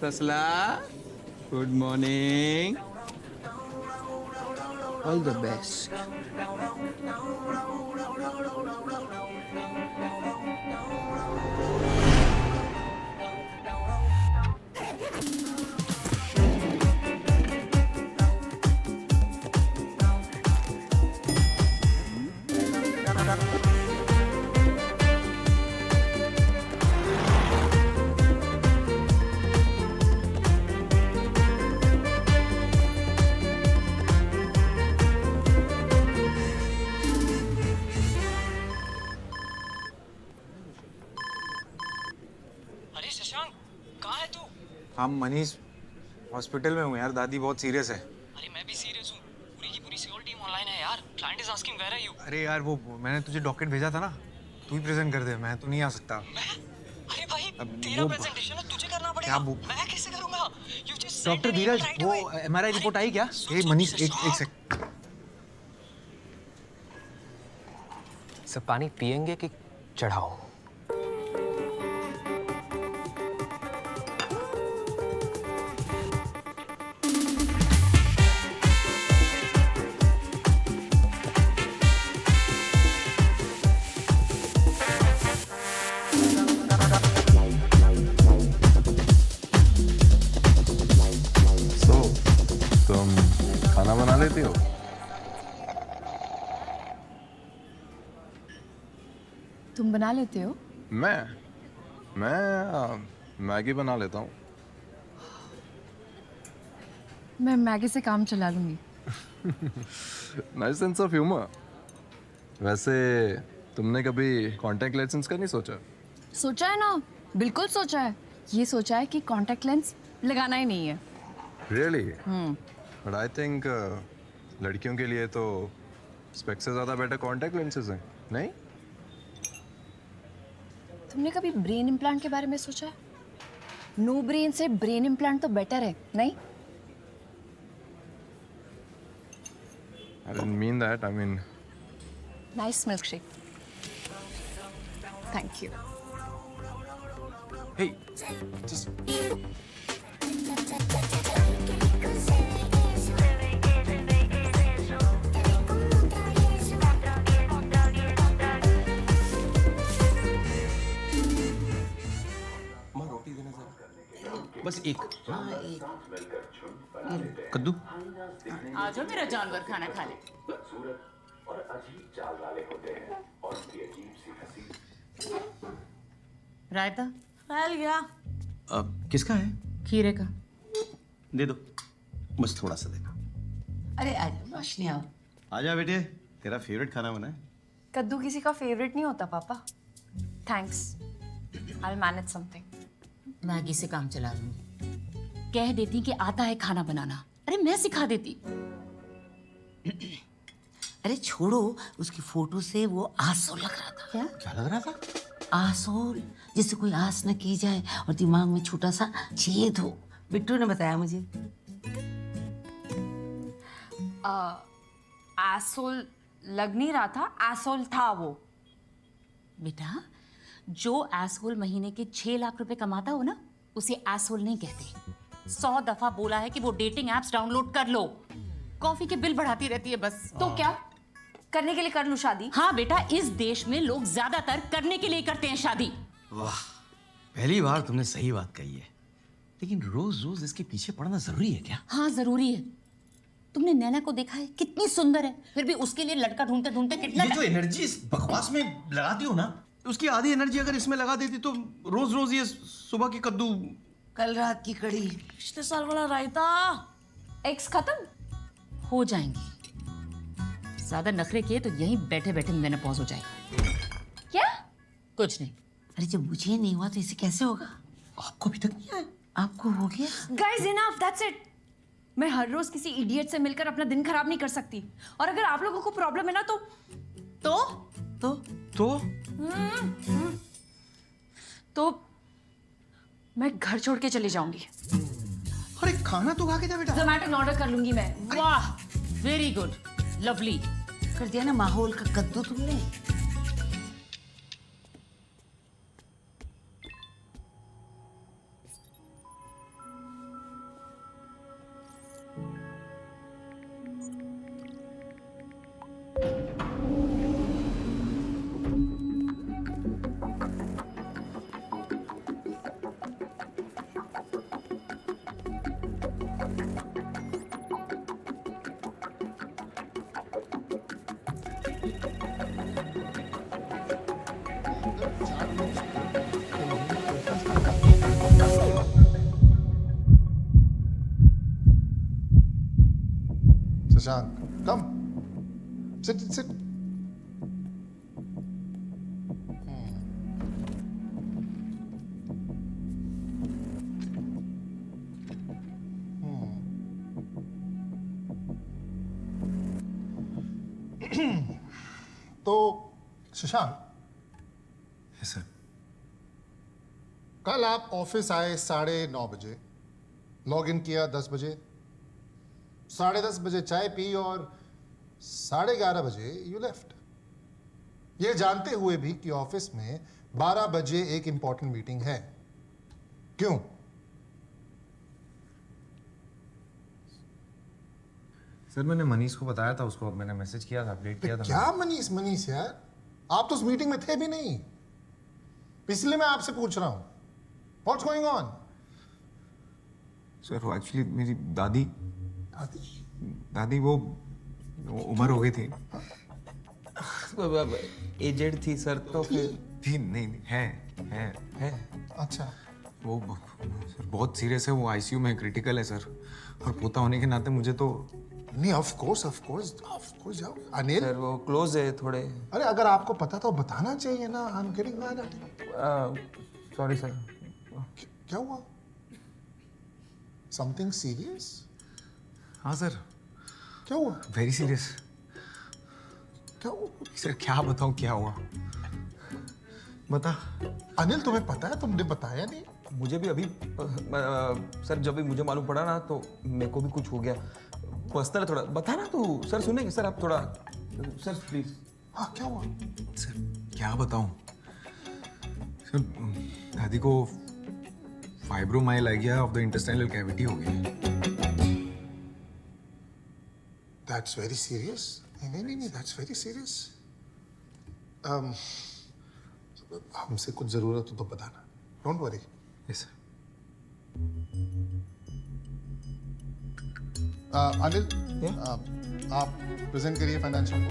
ससला, good morning. All the best. अरे शशांक, कहाँ है तू? हाँ मनीष, हॉस्पिटल में हूँ यार, दादी बहुत सीरियस है। अरे मैं भी सीरियस हूँ। पूरी की पूरी सिक्योर टीम ऑनलाइन है यार। Client is asking where are you? अरे यार वो मैंने तुझे डॉक्यूमेंट भेजा था ना, तू ही प्रेजेंट कर दे, मैं तो नहीं आ सकता। मैं? अरे भाई, अब तेरा वो प्रेजेंटेशन है, तुझे करना पड़ेगा। क्या वो मैं कैसे करूँगा? You just send doctor an email Dheeraj, right वो away. एमआरआई अरे, रिपोर्ट आई क्या? सुन, ए सुन, मनीष, एक शशांक। सेकंड। सब पानी पियेंगे कि चढ़ाओ? तुम खाना बना लेती हो? तुम बना लेते हो? मैं मैगी बना लेता हूँ। मैं मैगी से काम चला लूंगी। Nice sense of humour. वैसे तुमने कभी कॉन्टैक्ट लेंस का नहीं सोचा? सोचा है ना, बिल्कुल सोचा है। ये सोचा है कि कांटेक्ट लेंस लगाना ही नहीं है। रियली? बट आई थिंक लड़कियों के लिए तो स्पेक्स से ज़्यादा बेटर कॉन्टैक्ट लेंसेज हैं, नहीं? तुमने कभी ब्रेन इम्प्लांट के बारे में सोचा है? नो ब्रेन से ब्रेन इम्प्लांट तो बेटर है, नहीं? I didn't mean that. I mean, nice milkshake. Thank you. Hey just बस एक। कद्दू। आ जाओ मेरा जानवर खाना खा ले। रायता फैल गया। किसका है? खीरे का। दे दो, बस थोड़ा सा देना। अरे आ जाओ रोशनी, आओ। आजा बेटे, तेरा फेवरेट खाना बना है। कद्दू किसी का फेवरेट नहीं होता पापा। Thanks, I will manage something. Maggi से काम चला लूंगी। कह देती कि आता है खाना बनाना। अरे मैं सिखा देती। अरे छोड़ो, उसकी फोटो से वो आसोल लग रहा था। क्या लग रहा था? आसोल, जिससे कोई आस न की जाए और दिमाग में छोटा सा छेद हो। बिट्टू ने बताया मुझे। एसोल लग नहीं रहा था, एसोल था वो। बेटा, जो एसहोल महीने के 6 लाख रुपए कमाता हो ना, उसे एसहोल नहीं कहते। 100 दफा बोला है कि वो डेटिंग एप्स डाउनलोड कर लो। कॉफी के बिल बढ़ाती रहती है बस। तो क्या करने के लिए कर लूं शादी? हाँ बेटा, इस देश में लोग ज्यादातर करने के लिए करते हैं शादी। वाह, पहली बार तुमने सही बात कही है। लेकिन रोज रोज इसके पीछे पड़ना जरूरी है क्या? हाँ जरूरी है। तुमने नैना को देखा है, कितनी सुंदर है, फिर भी उसके लिए लड़का ढूंढते ढूंढते कितना ये जो एनर्जी इस बकवास में लगाती हो ना, उसकी आधी एनर्जी अगर इसमें लगा देती तो रोज रोज ये सुबह की कद्दू। कल रात की कड़ी, पिछले साल वाला रायता एक्स खत्म हो जाएंगी। ज्यादा नखरे किए तो यहीं बैठे बैठे मेनोपॉज हो जाएगा। क्या? कुछ नहीं। अरे जब मुझे नहीं हुआ तो इसे कैसे होगा? आपको अभी तक नहीं आया? आपको हो गया? Guys enough, that's it. मैं हर रोज किसी इडियट से मिलकर अपना दिन खराब नहीं कर सकती। और अगर आप लोगों को प्रॉब्लम है ना तो तो तो मैं घर छोड़ के चली जाऊंगी। अरे खाना तो खा के जा बेटा। जोमैटो में ऑर्डर कर लूंगी मैं। वाह, वेरी गुड, लवली। कर दिया ना माहौल का कद्दू तुमने। शशांक, come. Sit. तो शशांक, यस सर। कल आप ऑफिस आए 9:30 बजे, लॉग इन किया 10 बजे, 10:30 बजे चाय पी और 11:30 बजे यू लेफ्ट, ये जानते हुए भी कि ऑफिस में 12 बजे एक इंपॉर्टेंट मीटिंग है। क्यों? सर मैंने मनीष को बताया था, उसको मैंने मैसेज किया था, अपडेट किया था। क्या मनीष यार, आप तो उस मीटिंग में थे भी नहीं, इसलिए मैं आपसे पूछ रहा हूं व्हाट्स गोइंग ऑन। सर वो एक्चुअली मेरी दादी वो उम्र हो गई थी। एजेड थी सर, तो फिर थी नहीं है। अच्छा, वो सर बहुत सीरियस है, वो आईसीयू में क्रिटिकल है सर, और पोता होने के नाते मुझे तो नहीं, ऑफ कोर्स जाओ। अनिल सर वो क्लोज है थोड़े। अरे अगर आपको पता तो बताना चाहिए ना। I am getting mad at you. Sorry sir. क्या हुआ? Something serious? हाँ सर, क्या हुआ? Very serious. क्या हुआ? सर क्या बताऊँ क्या हुआ, बता। अनिल तुम्हें पता है, तुमने बताया नहीं। मुझे भी अभी सर जब भी मुझे मालूम पड़ा ना तो मेरे को भी कुछ हो गया, पर्सनल थोड़ा। बता ना तू। सर सुनेंगे सर आप थोड़ा, सर प्लीज। हाँ क्या हुआ? सर क्या बताऊं सर, दादी को fibromyalgia of the intestinal cavity हो गई। That's very serious. नहीं, दैट्स वेरी सीरियस। हमसे कुछ जरूरत हो तो बताना, don't worry. Yes sir. Anil, आप प्रेजेंट करिए financial.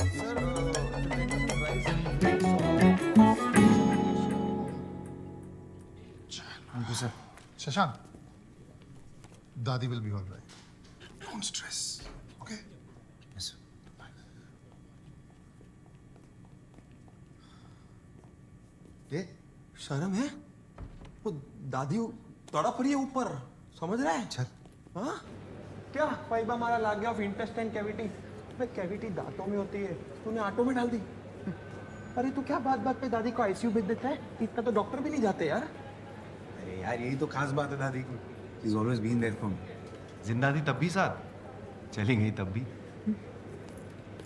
Thank you sir. Shashank, दादी will be all right, don't stress, okay? Yes sir. ये शर्म है? वो दादी तड़प रही है ऊपर, समझ रहा है? चल। हाँ क्या फाइबा हमारा लाग गया ऑफ इंटेस्टाइन कैविटी। भाई कैविटी दांतों में होती है, तूने आटो में डाल दी। अरे तू क्या बात बात पे दादी को आईसीयू भेज देता है? इतना तो डॉक्टर भी नहीं जाते यार। अरे यार यही तो खास बात है दादी की, she is always been there for me. जिंदा थी तब भी साथ, चली गई तब भी।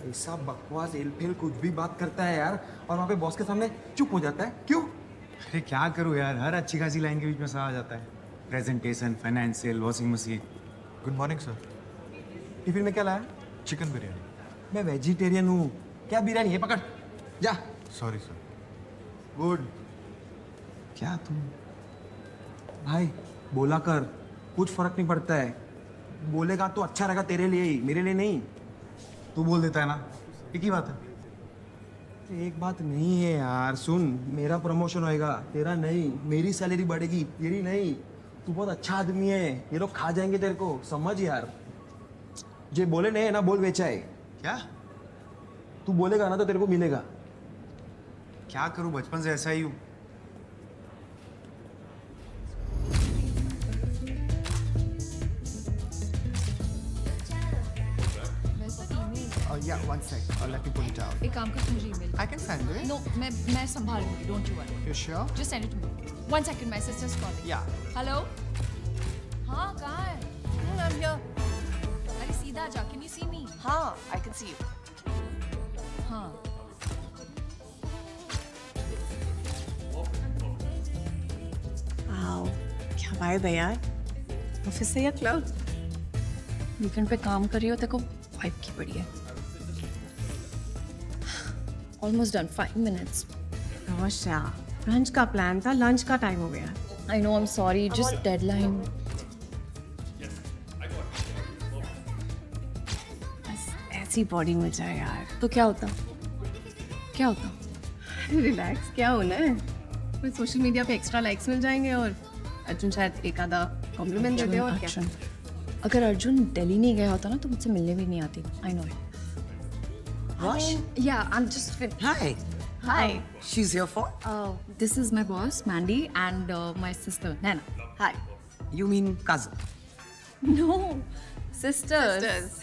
ऐसा बकवास एलफेल कुछ भी बात करता है यार, और वहाँ पे बॉस के सामने चुप हो जाता है, क्यों? अरे क्या करूँ यार, हर अच्छी खासी लाइन के बीच में सा आ जाता है। Presentation, financial, washing machine. Good morning sir. Tiffin में क्या लाया? चिकन बिरयानी। मैं वेजिटेरियन हूँ, क्या बिरयानी है? पकड़ जा। Sorry sir. गुड। क्या तुम? भाई बोला कर, कुछ फर्क नहीं पड़ता है। बोलेगा तो अच्छा रहेगा तेरे लिए ही, मेरे लिए नहीं। तू बोल देता है ना, एक ही बात है। एक बात नहीं है यार, सुन, मेरा प्रमोशन होएगा, तेरा नहीं। मेरी सैलरी बढ़ेगी, तेरी नहीं। तू बहुत अच्छा आदमी है, ये लोग खा जाएंगे तेरे को, समझ यार। जे बोले नहीं ना बोल बेचा है। क्या? तू बोलेगा ना तो तेरे को मिलेगा। क्या करूं, बचपन से ऐसा ही हूं। Yeah, one sec. Let me pull it out. एक काम कर, मुझे email. I can send it. No, मैं संभालूंगी, don't you worry. You sure? Just send it to me. One second, my sister's calling. Yeah. Hello? हाँ, कहाँ है? I'm here. अरे सीधा जा, can you see me? हाँ, I can see you. हाँ। Wow. क्या vibe है यार? ऑफिस से या क्लब? वीकेंड पे काम कर रही हो, तेरे को वाइब की पड़ी है। Almost done, 5 minutes. रोशा, लंच का प्लान था, लंच का टाइम हो गया। I know, I'm sorry, just deadline. बस ऐसी बॉडी मिल जाए यार। तो क्या होता? क्या होता? रिलैक्स, क्या होना है? फिर सोशल मीडिया पे एक्स्ट्रा लाइक्स मिल जाएंगे और अर्जुन शायद एक आधा कॉम्प्लीमेंट दे दे और क्या? अगर अर्जुन दिल्ली नहीं गया होता ना तो मुझसे मिलने भी नहीं आती. I know. Rosh? Yeah, I'm just. Hi. Hi. She's here for? This is my boss Mandy and my sister Nana. Hi. You mean cousin? No. Sisters.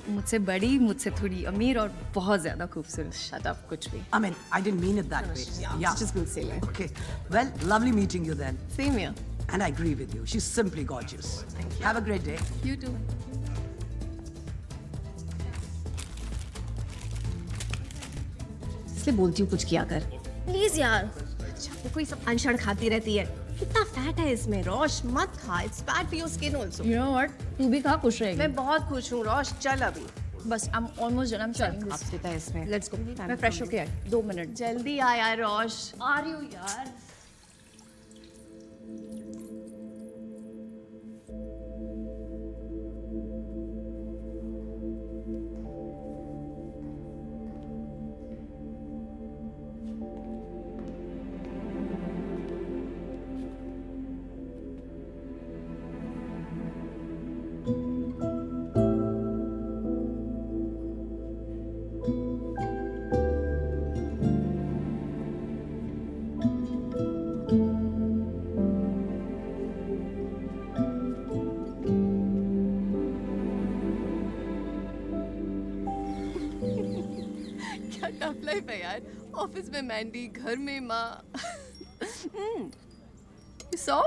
मुझसे बड़ी, मुझसे थोड़ी अमीर और बहुत ज्यादा खूबसूरत. Shut up, कुछ भी. I mean, I didn't mean it that way. Yeah. Just gonna say that. Okay. Well, lovely meeting you then. Same here. And I agree with you. She's simply gorgeous. Have a great day. You too. इसलिए बोलती हूँ कुछ किया कर. Please यार, कोई सब अनशन खाती रहती है. कितना फैट है इसमें. रोश मत खा. It's bad for your skin also. You know what? तू भी खा, खुश रहेगी. मैं बहुत खुश हूँ रोश. चल अभी. बस I'm almost done. I'm selling this. आप सीधा इसमें. Let's go. मैं फ्रेश होके आई. 2 मिनट. जल्दी आ यार रोश. आ रही हूँ यार. क्या टफ लाइफ है यार. ऑफिस में मैंडी, घर में माँ. You saw?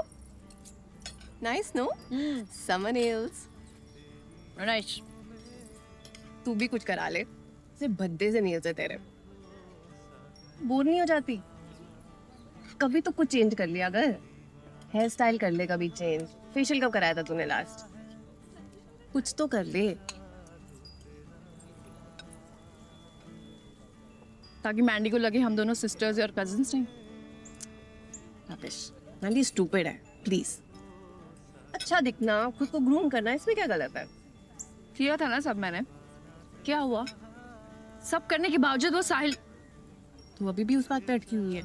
Nice, no? Summer nails. Nice. तू भी कुछ करा ले. सिर्फ भद्दे से nails है तेरे. बोर नहीं हो जाती? कभी तो कुछ चेंज कर लिया अगर. हेयर स्टाइल कर ले कभी चेंज. फेशियल कब कराया था तूने लास्ट? कुछ तो कर ले. ताकि मैंडी को लगे हम दोनों सिस्टर्स और कजिन्स नहीं. रबिश. मैंडी स्टूपिड है. प्लीज. अच्छा दिखना, खुद को ग्रूम करना, इसमें क्या गलत है? किया था ना सब मैंने. क्या हुआ? सब करने के बावजूद वो साहिल. तू अभी भी उस बात पे अटकी हुई है.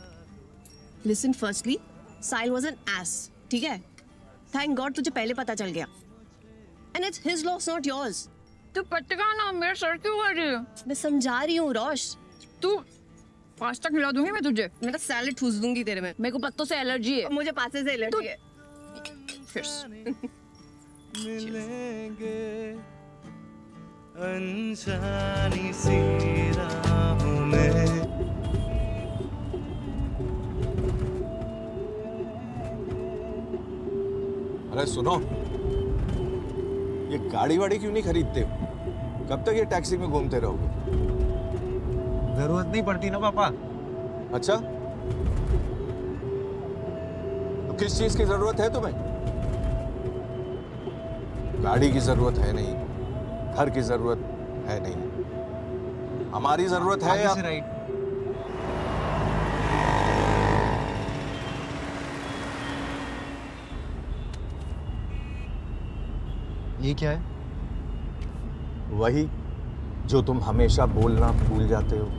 Listen firstly, Sahil was an S. ठीक है? थैंक गॉड तुझे पहले पता चल गया. And it's his loss not yours. तू पटका ना, मेरा सर क्यों कर रही है? मैं समझा रही हूँ रोश. तू पास्ता खिला दूंगी मैं तुझे. मैं तो सैलेड ठूस दूंगी तेरे में. मेरे को पत्तों से एलर्जी है. मुझे पासे से एलर्जी है. मिलेंगे अनजानी सी राहों में. अरे सुनो, ये गाड़ी वाड़ी क्यों नहीं खरीदते हो? कब तक ये टैक्सी में घूमते रहोगे? जरूरत नहीं पड़ती ना पापा. अच्छा, तो किस चीज की जरूरत है तुम्हें? गाड़ी की जरूरत है नहीं, घर की जरूरत है नहीं. हमारी जरूरत है आगे से राइट. ये क्या है? वही जो तुम हमेशा बोलना भूल जाते हो.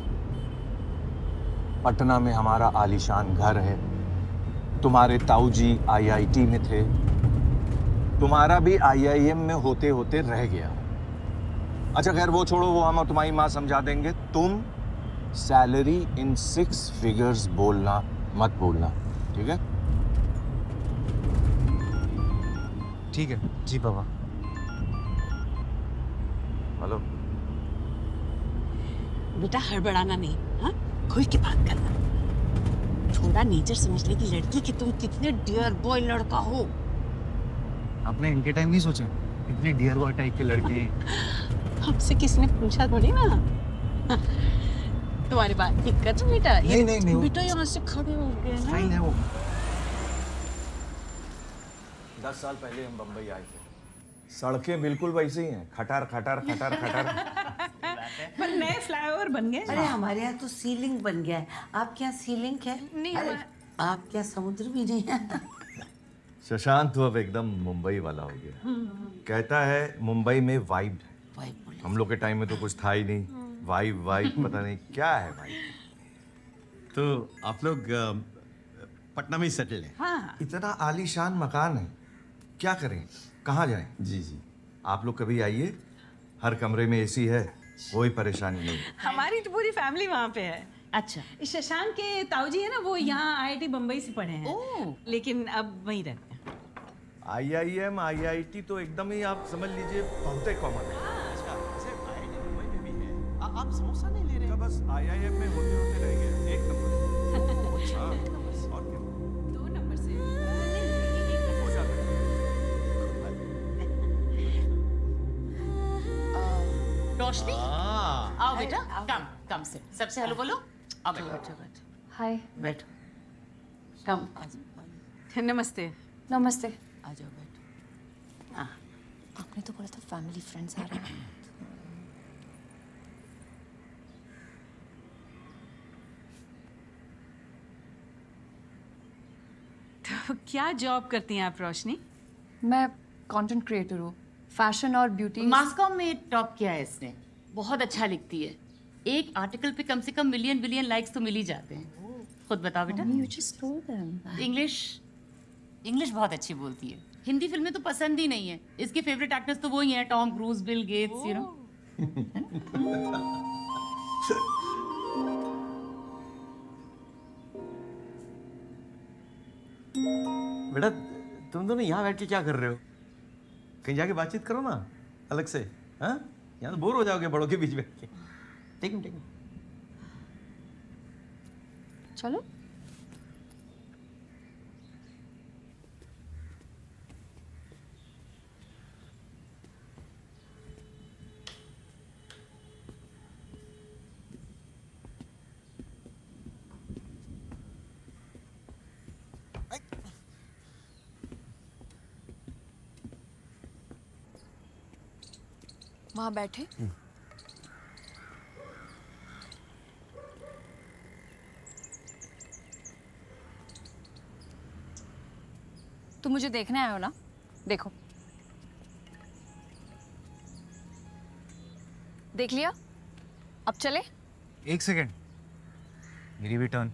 पटना में हमारा आलीशान घर है. तुम्हारे ताऊजी आईआईटी में थे. तुम्हारा भी आईआईएम में होते होते रह गया. अच्छा खैर वो छोड़ो, वो हम और तुम्हारी माँ समझा देंगे. तुम सैलरी इन 6 फिगर्स बोलना मत बोलना, ठीक है? ठीक है जी पापा. हेलो. बेटा हड़बड़ाना नहीं. हाँ, खुल के बात करना. थोड़ा नेचर समझने की लड़की कि तुम कितने डियर बॉय लड़का हो. आपने इनके टाइम नहीं सोचा इतने डियर बॉय टाइप के लड़के. हमसे किसने पूछा थोड़ी ना. तुम्हारी बात दिक्कत है बेटा. नहीं. बेटा यहाँ से खड़े हो गए ना. फाइन है वो. 10 साल पहले हम बम्बई आए थे. सड़कें बिल्कुल वैसी ही हैं. खटार खटार खटार खटार. पर नए फ्लाईओवर बन गए. अरे हमारे यहाँ तो सीलिंग बन गया है. आपके यहाँ सीलिंग है? नहीं. आपके यहाँ समुद्र भी नहीं है. शशांक तो अब एकदम मुंबई वाला हो गया. कहता है मुंबई में वाइब है. हम लोग के टाइम में तो कुछ था ही नहीं. वाइब पता नहीं क्या है भाई. तो आप लोग पटना में ही सेटल हैं? हाँ. इतना आलीशान मकान है, क्या करें, कहाँ जाएं? जी. आप लोग कभी आइए, हर कमरे में एसी है, कोई परेशानी नहीं। हमारी तो पूरी फैमिली वहाँ पे है। अच्छा। शशांक के ताऊजी है ना, वो यहाँ IIT बम्बई से पढ़े हैं, लेकिन अब वहीं रहते हैं। IIM IIT तो एकदम ही आप समझ लीजिए बहुत कॉमन है। आप समोसा नहीं ले रहे? बस IIM में होते होते रह गए, एक नंबर। अच्छा, और क्या? 2 नंबर से। हो जाता है। रोशनी, आओ बेटा, कम कम से सबसे हेलो बोलो। आओ बेटा, हाय। बैठो। कम। नमस्ते। नमस्ते। आ जाओ बैठो। आपने तो बोला था फैमिली फ्रेंड्स आ रहे हैं। तो क्या जॉब करती हैं आप रोशनी? मैं कंटेंट क्रिएटर हूँ, फैशन और ब्यूटी। मास्कॉम में टॉप किया है इसने, बहुत अच्छा लिखती है। एक आर्टिकल पे कम से कम मिलियन बिलियन लाइक्स तो मिल ही जाते हैं। खुद बताओ बेटा। You just told them. English बहुत अच्छी बोलती है। हिंदी फिल्में तो पसंद ही नहीं है। इसके फेवरेट एक्टर्स तो वही हैं, Tom cruise, Bill Gates, you know. बेटा तुम दोनों यहाँ बैठ के क्या कर रहे हो? कहीं जाके बातचीत करो ना अलग से। हाँ, यहाँ तो बोर हो जाओगे बड़ों के बीच बैठ के। ठीक है, ठीक है। चलो। वहां बैठे। तुम मुझे देखने आए हो ना? देखो, देख लिया? अब चले? एक सेकेंड, मेरी भी टर्न।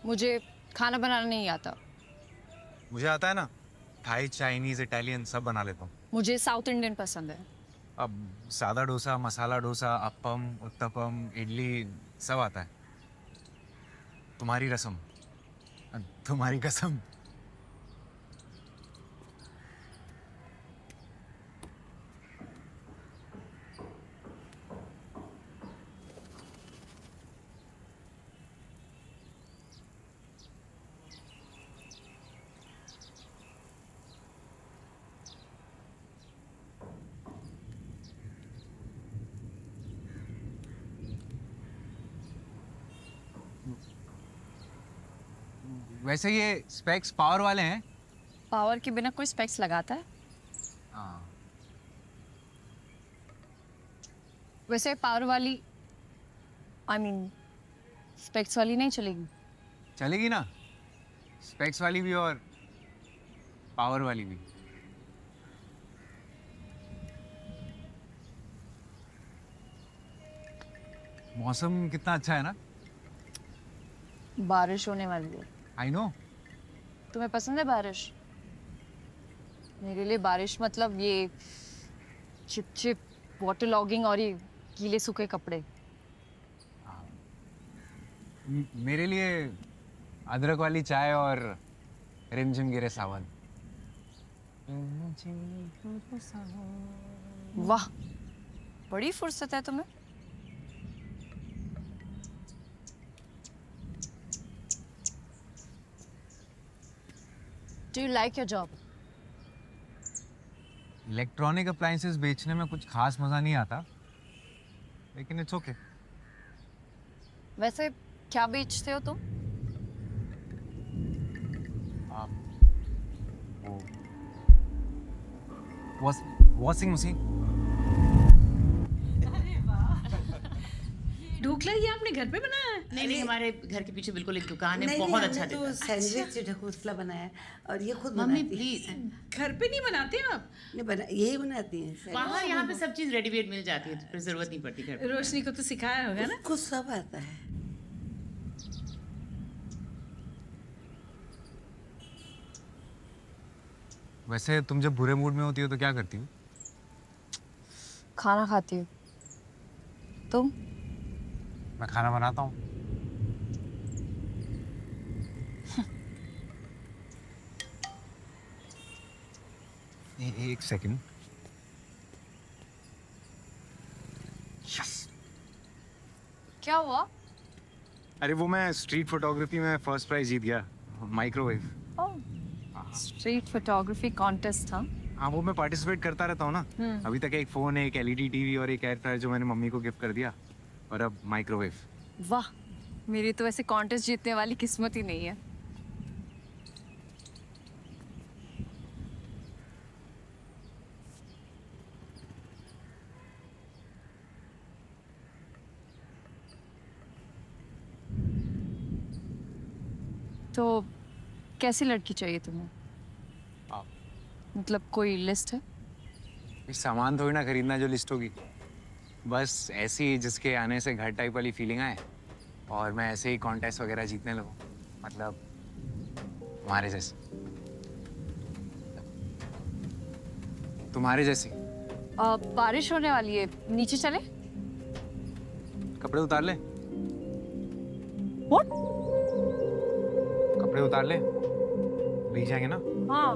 मुझे खाना बनाना नहीं आता। मुझे आता है ना, थाई, चाइनीज, इटालियन सब बना लेता हूँ। मुझे साउथ इंडियन पसंद है। अब सादा डोसा, मसाला डोसा, अप्पम, उत्तपम, इडली सब आता है। तुम्हारी रसम, तुम्हारी कसम। वैसे ये स्पेक्स पावर वाले हैं? पावर के बिना कोई स्पेक्स लगाता है? हाँ। वैसे पावर वाली, I mean, स्पेक्स वाली नहीं चलेगी? चलेगी ना, स्पेक्स वाली भी और पावर वाली भी। मौसम कितना अच्छा है ना? बारिश होने वाली है। I know. तुम्हें पसंद है बारिश? मेरे लिए बारिश मतलब ये चिप चिप वाटर लॉगिंग और ये गीले सूखे कपड़े। मेरे लिए अदरक वाली चाय और रिमझिम गिरे सावन। वाह, बड़ी फुर्सत है तुम्हें। Do you like your job? Electronic appliances बेचने में कुछ खास मजा नहीं आता, लेकिन इट्स ओके। वैसे क्या बेचते हो तुम? Washing machine. ढोकला ये आपने घर पे बनाया है? नहीं नहीं, हमारे घर के पीछे बिल्कुल एक दुकान है, नहीं, बहुत नहीं, अच्छा हमने देता तो है। सैंडविच ढोकला बनाया और ये खुद मम्मी बनाती प्लीज, घर पे नहीं बनाते आप? नहीं बना, यही बनाती हैं बाहर यहाँ पे सब चीज रेडीमेड मिल जाती है, फिर जरूरत नहीं पड़ती घर पे। रोशनी को तो सिखाया होगा ना? कुछ सब आता है। वैसे तुम जब बुरे मूड में होती हो तो क्या करती हो? खाना खाती हूँ। तुम? मैं खाना बनाता हूँ। एक सेकंड। यस। क्या हुआ? अरे वो मैं स्ट्रीट फोटोग्राफी में फर्स्ट प्राइज जीत गया, माइक्रोवेव। स्ट्रीट फोटोग्राफी कॉन्टेस्ट था? हाँ, वो मैं पार्टिसिपेट करता रहता हूँ ना। अभी तक एक फोन, एक एलईडी टीवी और एक एयर फ्रायर जो मैंने मम्मी को गिफ्ट कर दिया, और अब माइक्रोवेव। वाह, मेरी तो वैसे कॉन्टेस्ट जीतने वाली किस्मत ही नहीं है। तो कैसी लड़की चाहिए तुम्हें? मतलब कोई लिस्ट है? सामान थोड़ी ना खरीदना जो लिस्ट होगी, बस ऐसी जिसके आने से घर टाइप वाली फीलिंग आए, और मैं ऐसे ही कॉन्टेस्ट वगैरह जीतने लगूं, मतलब तुम्हारे जैसे। तुम्हारे जैसी। बारिश होने वाली है, नीचे चले? कपड़े उतार ले। What? कपड़े उतार ले, भीग जाएंगे ना। हाँ।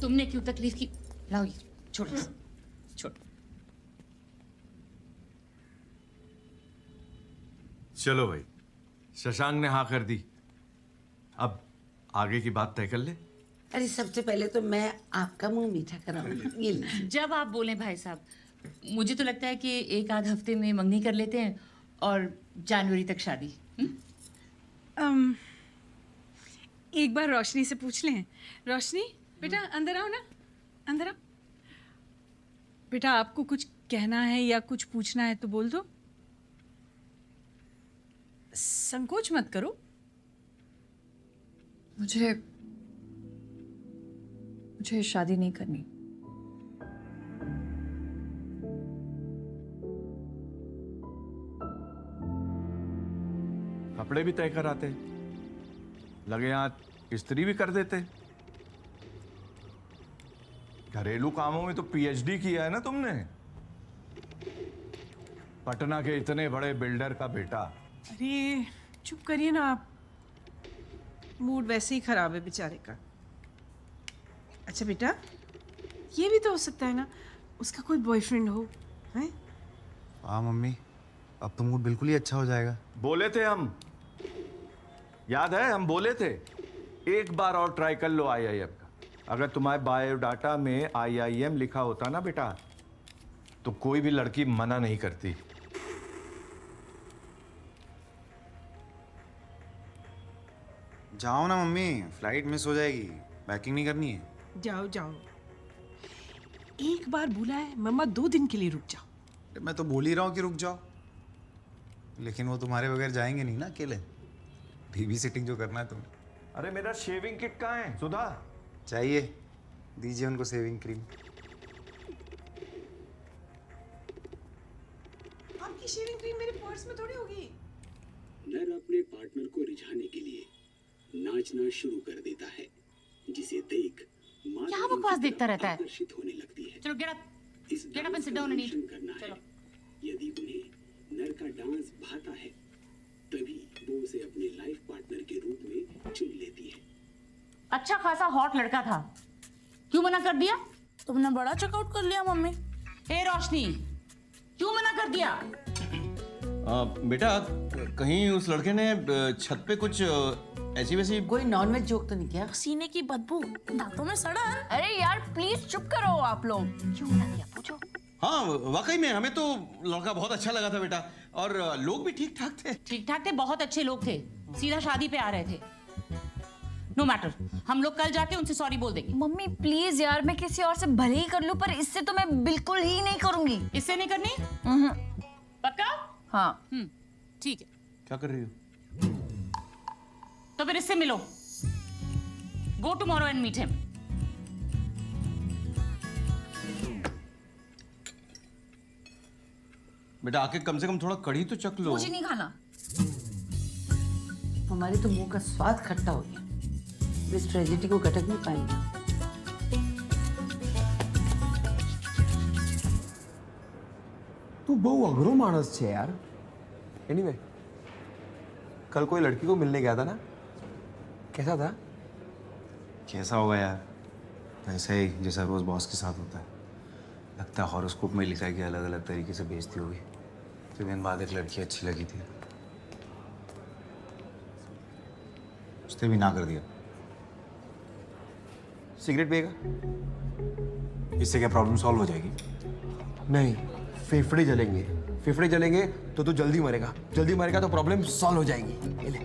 तुमने क्यों तकलीफ की? लाओ ये, छोड़ छोड़। चलो भाई, शशांक ने हाँ कर दी, अब आगे की बात तय कर ले। अरे सबसे पहले तो मैं आपका मुंह मीठा कराऊंगी। ये लीजिए। जब आप बोले भाई साहब, मुझे तो लगता है कि एक आध हफ्ते में मंगनी कर लेते हैं और जनवरी तक शादी। एक बार रोशनी से पूछ लें। रोशनी बेटा अंदर आओ ना, अंदर आओ। बेटा आपको कुछ कहना है या कुछ पूछना है तो बोल दो, संकोच मत करो। मुझे शादी नहीं करनी। कपड़े भी तय कराते, लगे हाथ इस्त्री भी कर देते। घरेलू कामों में तो पीएचडी किया है ना तुमने, पटना के इतने बड़े बिल्डर का बेटा। अरे चुप करिए ना आप, मूड वैसे ही खराब है बेचारे का। अच्छा बेटा, ये भी तो हो सकता है ना उसका कोई बॉयफ्रेंड हो, हैं? हाँ मम्मी, अब तो मूड बिल्कुल ही अच्छा हो जाएगा। बोले थे हम, याद है हम बोले थे, एक बार और ट्राई कर लो आईआईएम का। अगर तुम्हारे बायोडाटा में आईआईएम लिखा होता ना बेटा, तो कोई भी लड़की मना नहीं करती। जाओ ना मम्मी, फ्लाइट मिस हो जाएगी, पैकिंग नहीं करनी है। जाओ जाओ, एक बार बोला है मम्मा 2 दिन के लिए रुक जाओ। मैं तो बोल ही रहा हूँ कि रुक जाओ, लेकिन वो तुम्हारे बगैर जाएंगे नहीं ना अकेले। बेबी सिटिंग जो करना है तुम्हें। अरे मेरा शेविंग किट कहाँ है सुधा? चाहिए, दीजिए उनको सेविंग क्रीम। आपकी शेविंग क्रीम मेरे पर्स में थोड़ी होगी। नर अपने पार्टनर को रिझाने के लिए नाचना शुरू कर देता है, जिसे देख क्या बकवास देखता रहता है? आकर्षित होने लगती है। चलो get up and sit down and eat. चलो। यदि उन्हें नर का डांस भाता है तभी वो उसे अपने लाइफ पार्टनर के रूप में चुन लेती है। अच्छा खासा हॉट लड़का था, क्यों मना कर दिया? तुमने बड़ा चेकआउट कर लिया मम्मी। हे रोशनी, क्यों मना कर दिया? बेटा कहीं उस लड़के ने छत पे कुछ ऐसी वैसी कोई नॉनवेज जोक तो नहीं किया? सीने की बदबू, दांतों में सड़न। अरे यार प्लीज चुप करो आप लोग। क्यों मना किया पूछो। हाँ वाकई में हमें तो लड़का बहुत अच्छा लगा था बेटा, और लोग भी ठीक ठाक थे। ठीक ठाक थे, बहुत अच्छे लोग थे, सीधा शादी पे आ रहे थे। नो मैटर, हम लोग कल जाके उनसे सॉरी बोल देंगे। मम्मी प्लीज यार, मैं किसी और से भले ही कर लूं पर इससे तो मैं बिल्कुल ही नहीं करूंगी। इससे नहीं करनी? पक्का? हाँ। ठीक है। क्या कर रही हो? तो फिर इससे मिलो। Go tomorrow and meet him. बेटा आके कम से कम थोड़ा कढ़ी तो चख लो। मुझे नहीं खाना। हमारे तो मुंह का स्वाद खट्टा हो गया। इस ट्रेजेडी को गटक नहीं पाएंगे। तू बहु अघरो मानस छे यार। एनीवे, कल कोई लड़की को मिलने गया था ना, कैसा था? कैसा होगा यार, वैसे ही जैसा रोज बॉस के साथ होता है। लगता है हॉरोस्कोप में लिखा है कि अलग अलग तरीके से बेइज्जती होगी। 3 दिन बाद एक लड़की अच्छी लगी थी, उसने भी ना कर दिया। सिगरेट पिएगा? इससे क्या प्रॉब्लम सॉल्व हो जाएगी? नहीं, फेफड़े जलेंगे। फेफड़े जलेंगे तो तू जल्दी मरेगा। जल्दी मरेगा तो प्रॉब्लम सॉल्व हो जाएगी। ये ले।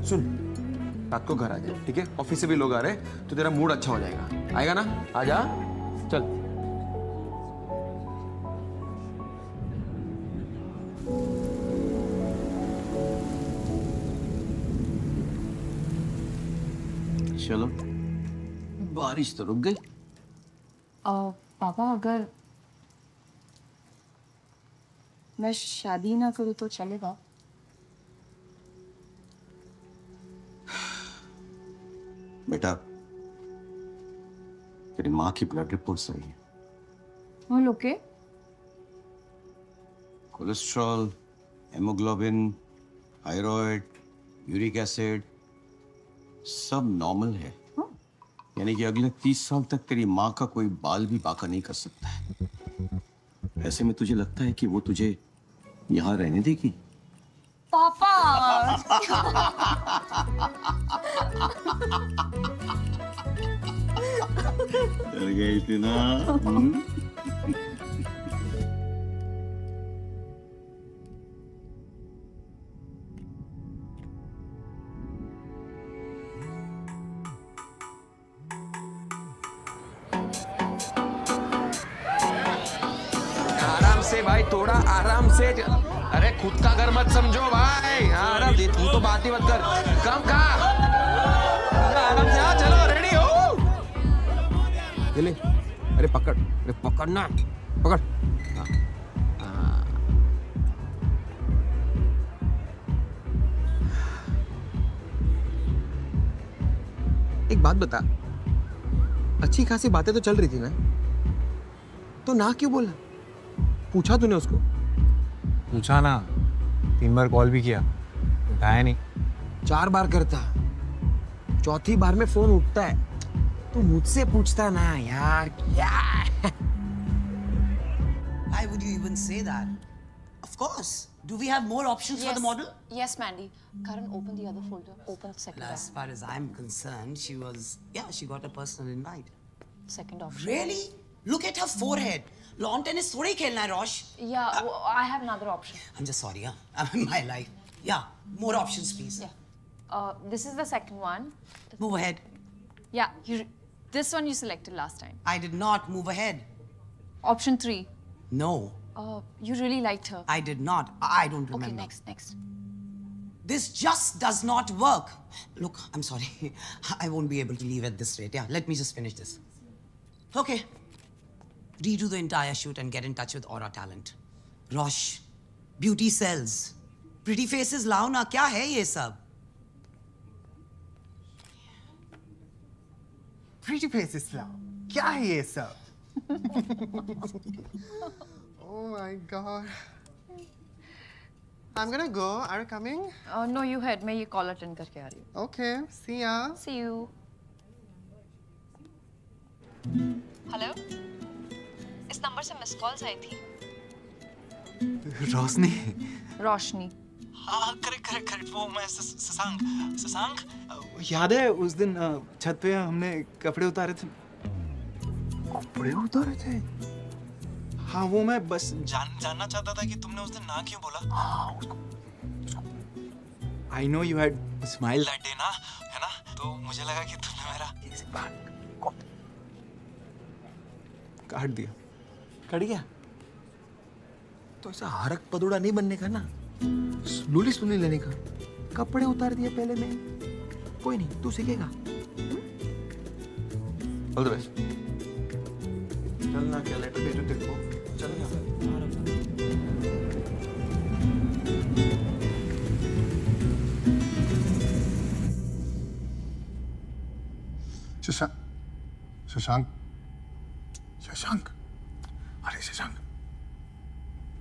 सुन, रात को घर आ जा, ठीक है? ऑफिस से भी लोग आ रहे हैं तो तेरा मूड अच्छा हो जाएगा। आएगा ना? आ जा, चल। चलो, बारिश तो रुक गई। पापा अगर मैं शादी ना करूँ तो चलेगा? बेटा तेरी माँ की ब्लड रिपोर्ट सही है। All okay? Cholesterol, haemoglobin, thyroid, uric acid सब नॉर्मल है। यानी कि अगले 30 साल तक तेरी माँ का कोई बाल भी बाका नहीं कर सकता है। ऐसे में तुझे लगता है कि वो तुझे यहाँ रहने देगी? पापा डर गई थी ना? आराम से भाई, थोड़ा आराम से। अरे खुद का घर मत समझो भाई। आराम से, तू तो बात ही मत कर। कम खा, आराम से। हाँ चलो, रेडी हो? ये ले। अरे पकड़, अरे पकड़ना, पकड़। हाँ, हाँ। एक बात बता, अच्छी खासी बातें तो चल रही थी ना, तो ना क्यों बोला? पूछा तूने उसको? पूछा ना, 3 बार कॉल भी किया, उठाया नहीं। 4 बार करता, चौथी बार में फोन उठता है। तू मुझसे पूछता ना यार, क्या? Why would you even say that? Of course. Do we have more options for the model? Yes, Mandy. Karan, open the other folder. Open the second As far as I'm concerned, she got a personal invite. second option. Really? Look at her forehead. Lawn tennis थोड़ी खेलना है, Rosh. Yeah, I have another option. I'm just sorry, huh? I'm in my life. Yeah, more options, please. Yeah. This is the second one. Move ahead. Yeah, this one you selected last time. I did not move ahead. Option 3. No, You really liked her. I did not. I don't remember. Okay, next. This just does not work. Look, I'm sorry. I won't be able to leave at this rate. Yeah, let me just finish this. Okay. Redo the entire shoot and get in touch with Aura Talent. Rosh, beauty sells. Pretty faces lao na, kya hai ye sab? Pretty faces लाओ, क्या है ये सब? Oh my god. I'm gonna go. Are you coming? No, you head. मैं ये call attend करके आ रही हूँ. Okay. See ya. See you. Hello. इस नंबर से मिस कॉल्स आई थी. रोशनी। रोशनी. हाँ करेक्ट वो मैं शशांक याद है उस दिन छत पे हमने कपड़े उतारे थे? कपड़े उतारे थे? हाँ वो मैं बस जानना चाहता था कि तुमने उस दिन ना क्यों बोला। I know you had smiled. That day ना, है ना? तो मुझे लगा कि तुमने मेरा काट दिया। कट गया तो ऐसा हरक पदोड़ा नहीं बनने का ना, स्लोली लेने का। कपड़े उतार दिए पहले में, कोई नहीं, तू सीखेगा। All the best. चल ना, क्या लेटर भेजो तेरे को। चल ना। शशांक, अरे शशांक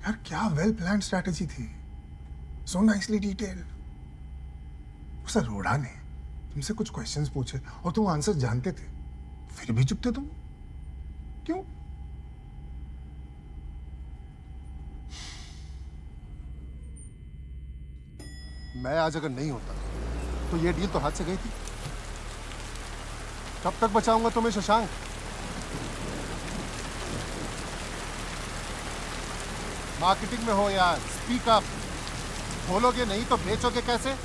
यार, क्या वेल प्लान स्ट्रैटेजी थी, सो नाइसली डिटेल्ड। उस अरोड़ा ने तुमसे कुछ क्वेश्चंस पूछे और तुम आंसर जानते थे, फिर भी चुप थे तुम, क्यों? मैं आज अगर नहीं होता तो ये डील तो हाथ से गई थी। कब तक बचाऊंगा तुम्हें शशांक? मार्केटिंग में हो यार, स्पीक अप। बोलोगे नहीं तो बेचोगे कैसे?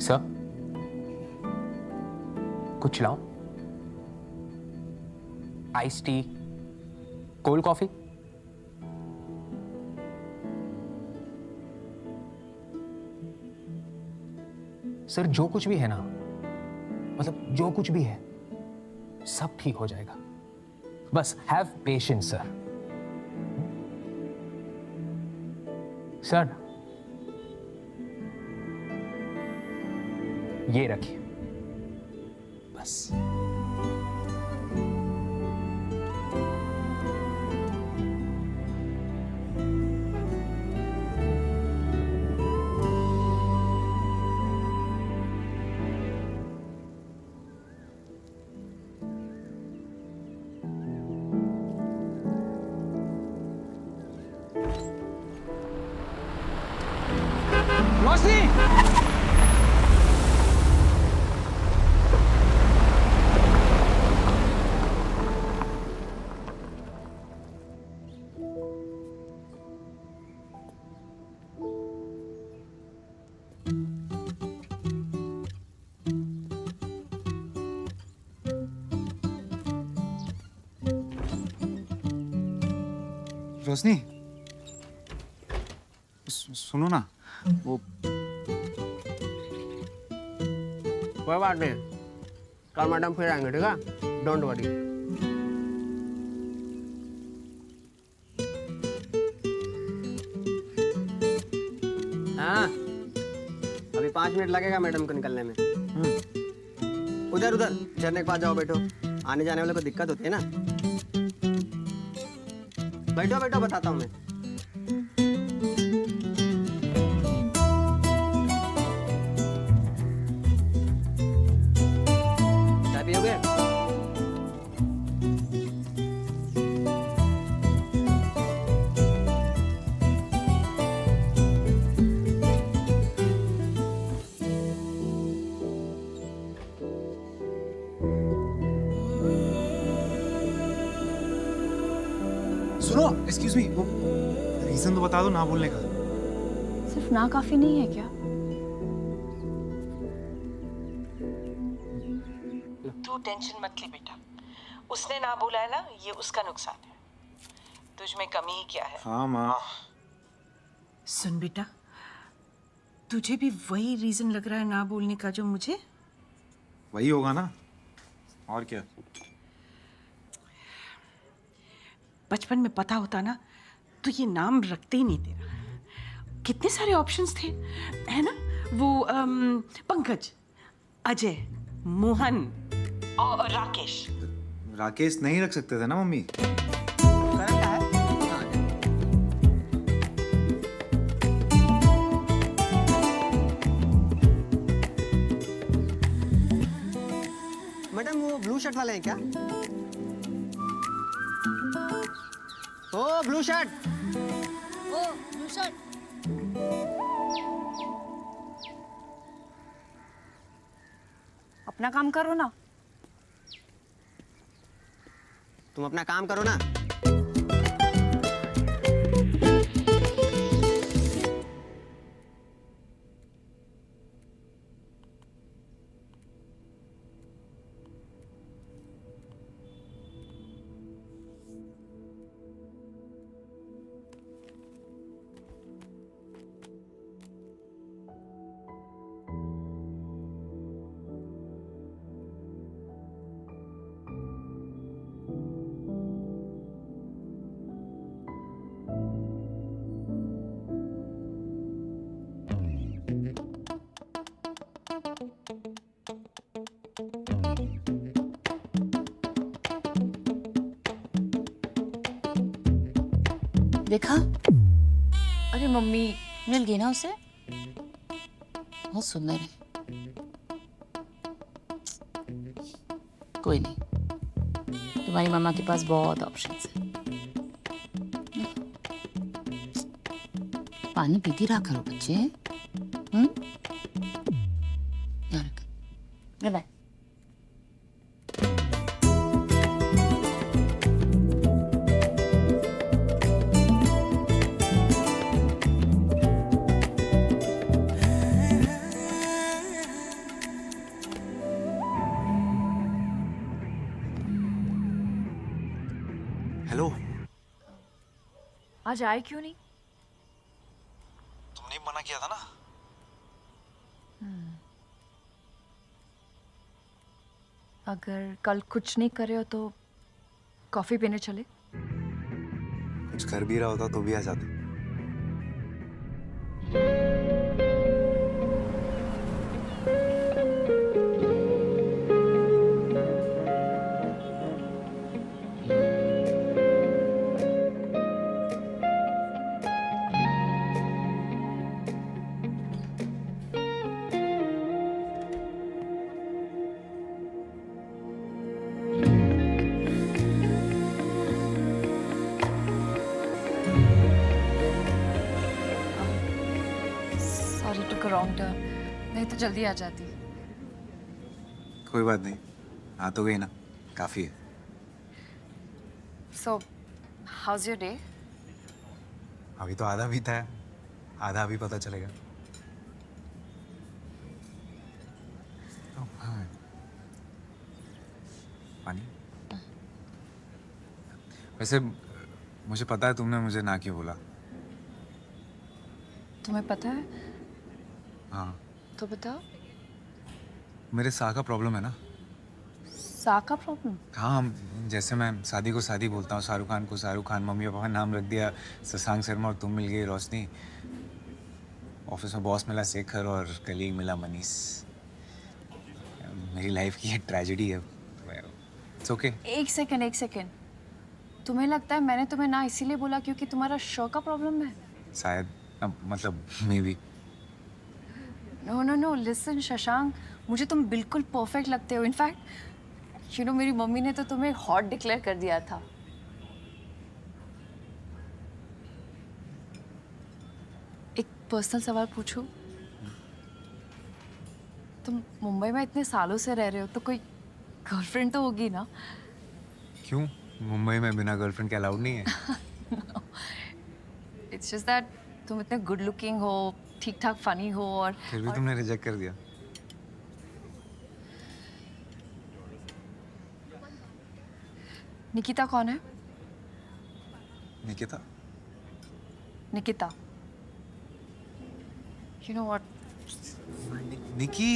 सर कुछ लाओ, ice tea, cold coffee. Sir जो कुछ भी है ना, मतलब जो कुछ भी है सब ठीक हो जाएगा, बस हैव पेशेंस सर। सर ये रखिए बस। रोशनी, रोशनी सुनो ना, वो कोई बात नहीं, कल मैडम फिर आएंगे, ठीक है? Don't worry. हाँ अभी 5 मिनट लगेगा मैडम को निकलने में। उधर झरने के पास जाओ, बैठो। आने जाने वाले को दिक्कत होती है ना। बैठो बताता हूँ मैं। चाय पियोगे? सुनो, एक्सक्यूज मी, वो रीजन तो बता दो ना बोलने का। सिर्फ ना काफी नहीं है क्या? तू टेंशन मत ले बेटा, उसने ना बोला है ना, ये उसका नुकसान है, तुझ में कमी ही क्या है। हाँ माँ। सुन बेटा, तुझे भी वही रीजन लग रहा है ना बोलने का जो मुझे? वही होगा ना, और क्या। बचपन में पता होता ना तो ये नाम रखते ही नहीं तेरा। कितने सारे ऑप्शंस थे, है ना? वो पंकज, अजय, मोहन और राकेश। राकेश नहीं रख सकते थे ना मम्मी? मैडम वो ब्लू शर्ट वाले हैं क्या? ओ ब्लू शर्ट। ओ ब्लू शर्ट। अपना काम करो ना। तुम अपना काम करो ना। देखा? अरे मम्मी, मिल गई ना उसे? बहुत सुंदर है। कोई नहीं, तुम्हारी मम्मा के पास बहुत ऑप्शंस है। पानी पीती रहा करो बच्चे। बाय। हेलो। आज आए क्यों नहीं? तुमने मना किया था ना। अगर कल कुछ नहीं करे हो तो कॉफी पीने चले? कुछ कर भी रहा होता तो भी आ जाते। Sorry took a wrong turn, नहीं तो जल्दी आ जाती। कोई बात नहीं, आ तो गई ना, काफी है। सो हाउज योर डे? अभी तो आधा बीता है, आधा अभी पता चलेगा। हाँ। पानी? वैसे मुझे पता है तुमने मुझे ना क्यों बोला। तुम्हें पता है? हाँ। तो बताओ। मेरे सा का प्रॉब्लम है ना। सा का प्रॉब्लम? हाँ, जैसे मैं शादी को शादी बोलता हूँ, शाहरुख खान को शाहरुख खान, मम्मी पापा ने नाम रख दिया शशांक शर्मा, और तुम मिल गई रोशनी। ऑफिस में बॉस मिला शेखर और कलीग मिला मनीष। मेरी लाइफ की ये ट्रेजेडी है। It's okay. एक सेकंड। तुम्हें लगता है मैंने तुम्हें ना इसीलिए बोला क्योंकि तुम्हारा शो का प्रॉब्लम है? शायद, मतलब maybe. No listen Shashank, मुझे तुम बिल्कुल परफेक्ट लगते हो। इनफैक्ट मेरी मम्मी ने तो तुम्हें हॉट डिक्लेयर कर दिया था। एक पर्सनल सवाल पूछूं? तुम मुंबई में इतने सालों से रह रहे हो तो कोई गर्लफ्रेंड तो होगी ना? क्यों? मुंबई में बिना गर्लफ्रेंड के अलाउड नहीं है? इट्स जस्ट दैट तुम इतने गुड लुकिंग हो, ठीक ठाक फनी हो, और फिर भी तुमने रिजेक्ट कर दिया। निकिता कौन है? Nikita? Nikita, you know what? निकी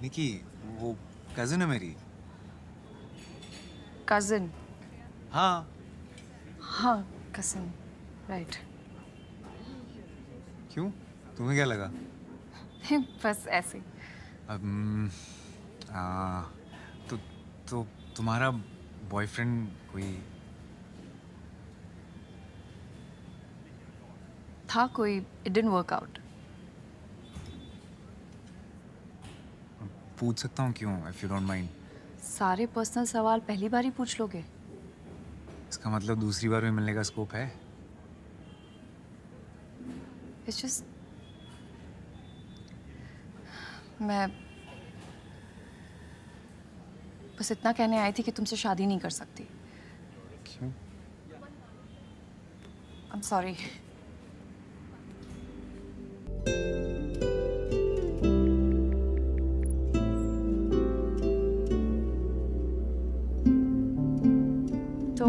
निकी वो कजिन है मेरी। कजिन? हाँ। हाँ कजिन, राइट। क्यों, तुम्हें क्या लगा? बस ऐसे। तो तुम्हारा बॉयफ्रेंड कोई था कोई, इट डिडंट वर्क आउट। पूछ सकता हूँ क्यों, इफ यू डोंट माइंड? सारे पर्सनल सवाल पहली बार ही पूछ लोगे? इसका मतलब दूसरी बार भी मिलने का स्कोप है? इट्स जस्ट, मैं बस इतना कहने आई थी कि तुमसे शादी नहीं कर सकती। क्यों? I am sorry. तो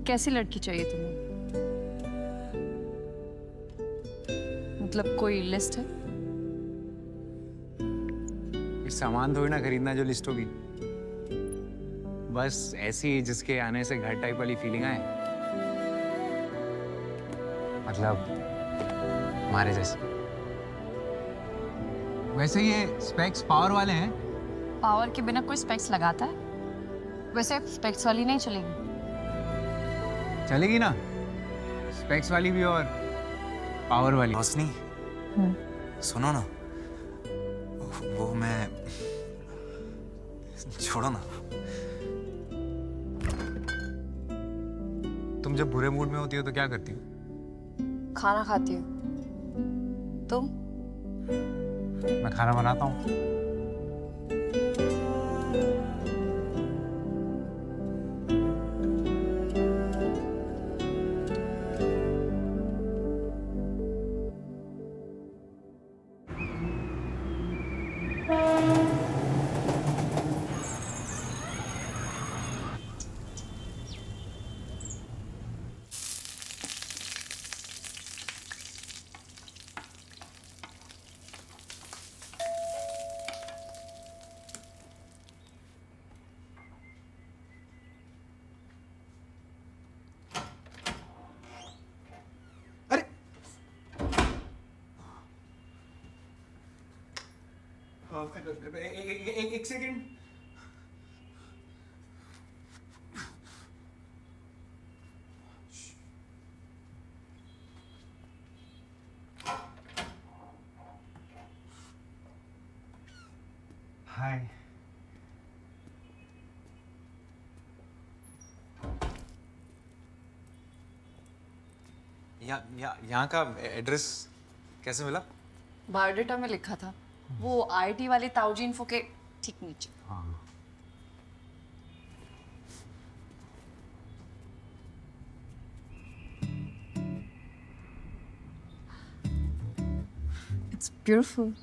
कैसी लड़की चाहिए तुम्हें? मतलब कोई लिस्ट है? सामान थोड़ी ना खरीदना जो लिस्ट होगी, बस ऐसी जिसके आने से घर टाइप वाली फीलिंग आए, मतलब हमारे जैसे। वैसे ये स्पेक्स पावर वाले हैं। पावर के बिना कोई स्पेक्स लगाता है? वैसे स्पेक्स वाली नहीं चलेगी। चलेगी ना, स्पेक्स वाली भी और पावर वाली। रोशनी, सुनो ना, वो मैं, छोड़ो ना। तुम जब बुरे मूड में होती हो तो क्या करती हो? खाना खाती हूँ। तुम? मैं खाना बनाता हूँ। एक सेकंड। हाय। यहाँ का एड्रेस कैसे मिला? बायोडेटा में लिखा था, वो आईटी वाले ताऊजी इन्फो के ठीक नीचे। हाँ। It's beautiful.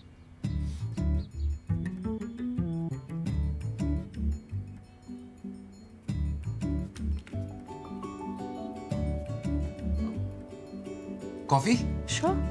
कॉफी? श्योर।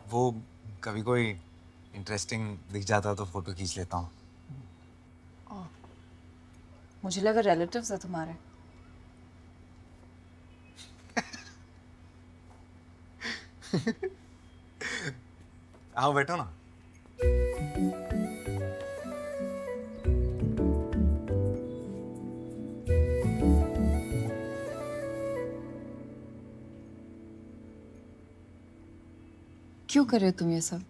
वो कभी कोई इंटरेस्टिंग दिख जाता तो फोटो खींच लेता हूँ। मुझे लगा रिलेटिव्स है तुम्हारे। आओ बैठो ना। क्यों कर रहे हो तुम ये सब?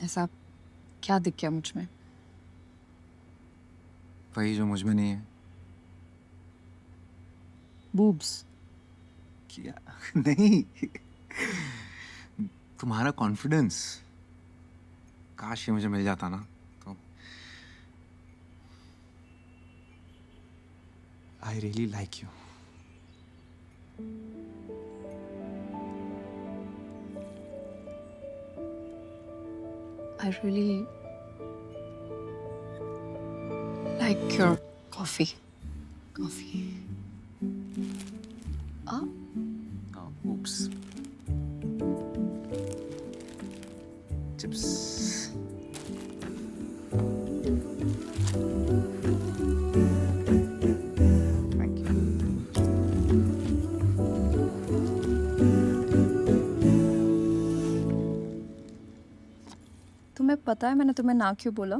ऐसा क्या दिख गया मुझ में? वही जो मुझ में नहीं है। बूब्स? क्या? नहीं, तुम्हारा कॉन्फिडेंस। काश ये मुझे मिल जाता ना तो। I really like you. I really like your coffee. Coffee. Ah? Oh, oops. Chips. Thank you. तुम्हें पता है मैंने तुम्हें ना क्यों बोला?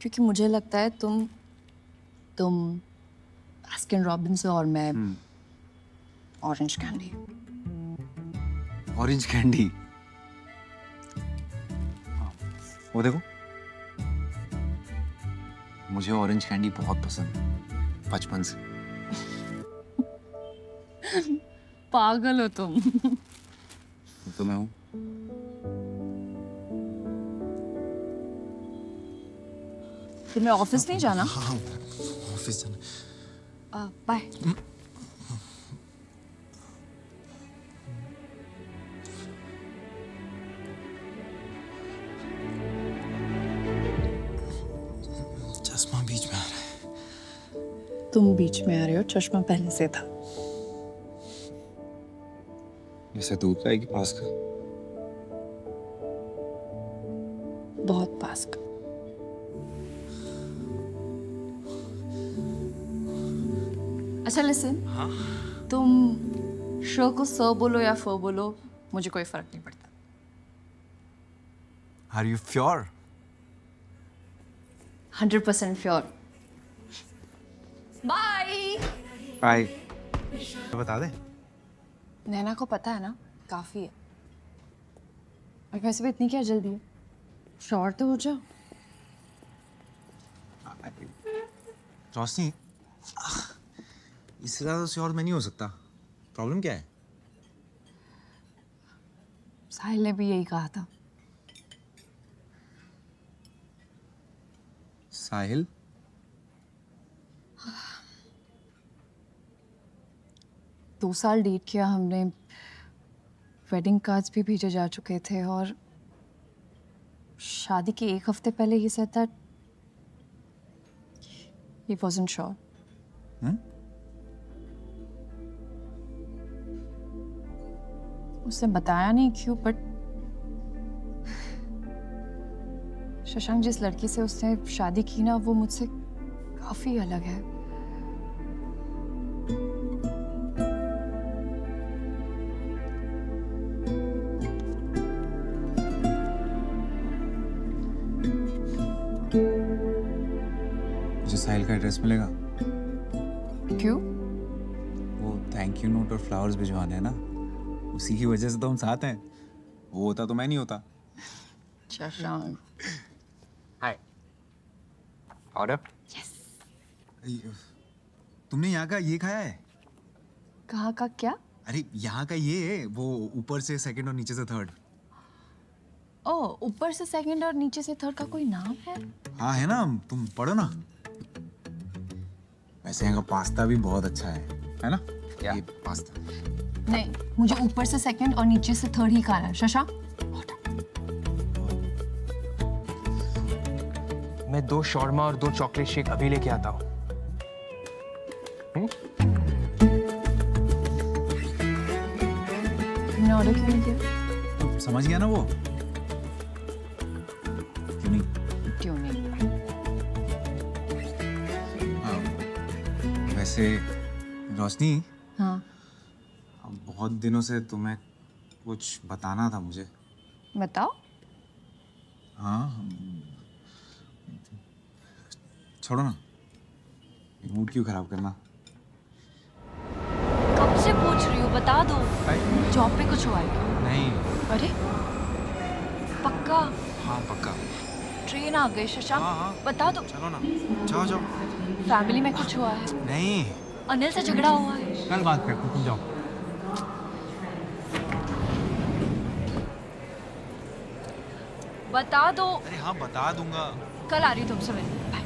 क्योंकि मुझे लगता है तुम बास्किन रॉबिन्स और मैं ऑरेंज कैंडी. Orange candy. वो देखो, मुझे ऑरेंज कैंडी बहुत पसंद है बचपन से. पागल हो तुम. तो मैं हूँ. तुम्हें ऑफिस नहीं जाना? हाँ ऑफिस जाना. बाय. चश्मा बीच में आ रहा है. तुम बीच में आ रहे हो, चश्मा पहले से था. जैसे दूर का है कि पास का? बहुत पास का. अच्छा लिसन. हाँ. तुम शो को स बोलो या फ बोलो, मुझे कोई फर्क नहीं पड़ता. Are you sure? 100% sure. Bye. Bye. बता दे. नैना को पता है ना, काफी है. और वैसे भी इतनी क्या जल्दी है? श्योर तो हो जाओ. रोशनी, इससे ज्यादा श्योर मैं नहीं हो सकता. प्रॉब्लम क्या है? साहिल ने भी यही कहा था. साहिल? दो साल डेट किया हमने. वेडिंग कार्ड्स भी भेजे जा चुके थे और शादी के एक हफ्ते पहले ही said that he wasn't sure. उसने बताया नहीं क्यों, बट शशांक जिस लड़की से उसने शादी की ना, वो मुझसे काफी अलग है. मुझे साहिल का एड्रेस मिलेगा? क्यों? वो थैंक यू नोट और फ्लावर्स भिजवाने हैं ना, उसी की वजह से तो हम साथ हैं. वो होता तो मैं नहीं होता. शशांक. हाय. ऑर्डर? यस. तुमने यहाँ का ये खाया है? कहाँ का क्या? अरे यहाँ का ये है, वो ऊपर से सेकंड और नीचे से थर्ड. ओह, ऊपर से सेकंड और नीचे से थर्ड का कोई नाम है? हाँ है ना, तुम पढ़ो ना. वैसे यहाँ का पास्ता भी बहुत अच्छा है ना? ये पास्ता. नहीं, मुझे ऊपर से सेकंड और नीचे से थर्ड ही खाना है. शशांक. मैं 2 शॉर्मा और 2 चॉकलेट शेक अभी लेके आता हूँ. तुमने ऑर्डर क्यों नहीं किया? समझ गया ना वो? क्यों नहीं? क्यों नहीं? वैसे रोशनी, हाँ. बहुत दिनों से तुम्हें कुछ बताना था मुझे. बताओ. हाँ, छोड़ो ना, मूड क्यों खराब करना. कब से पूछ रही हूँ, बता दो. जॉब पे कुछ हुआ है? नहीं. अरे पक्का? हाँ पक्का. ट्रेन आ गई शशांक. हाँ. बता दो. चलो ना, जाओ जाओ. फैमिली में कुछ हुआ है? नहीं. अनिल से झगड़ा हुआ है? कल बात करते, तुम जाओ. बता दो. अरे हाँ बता दूंगा. कल आ रही तुमसे मिलने. बाय.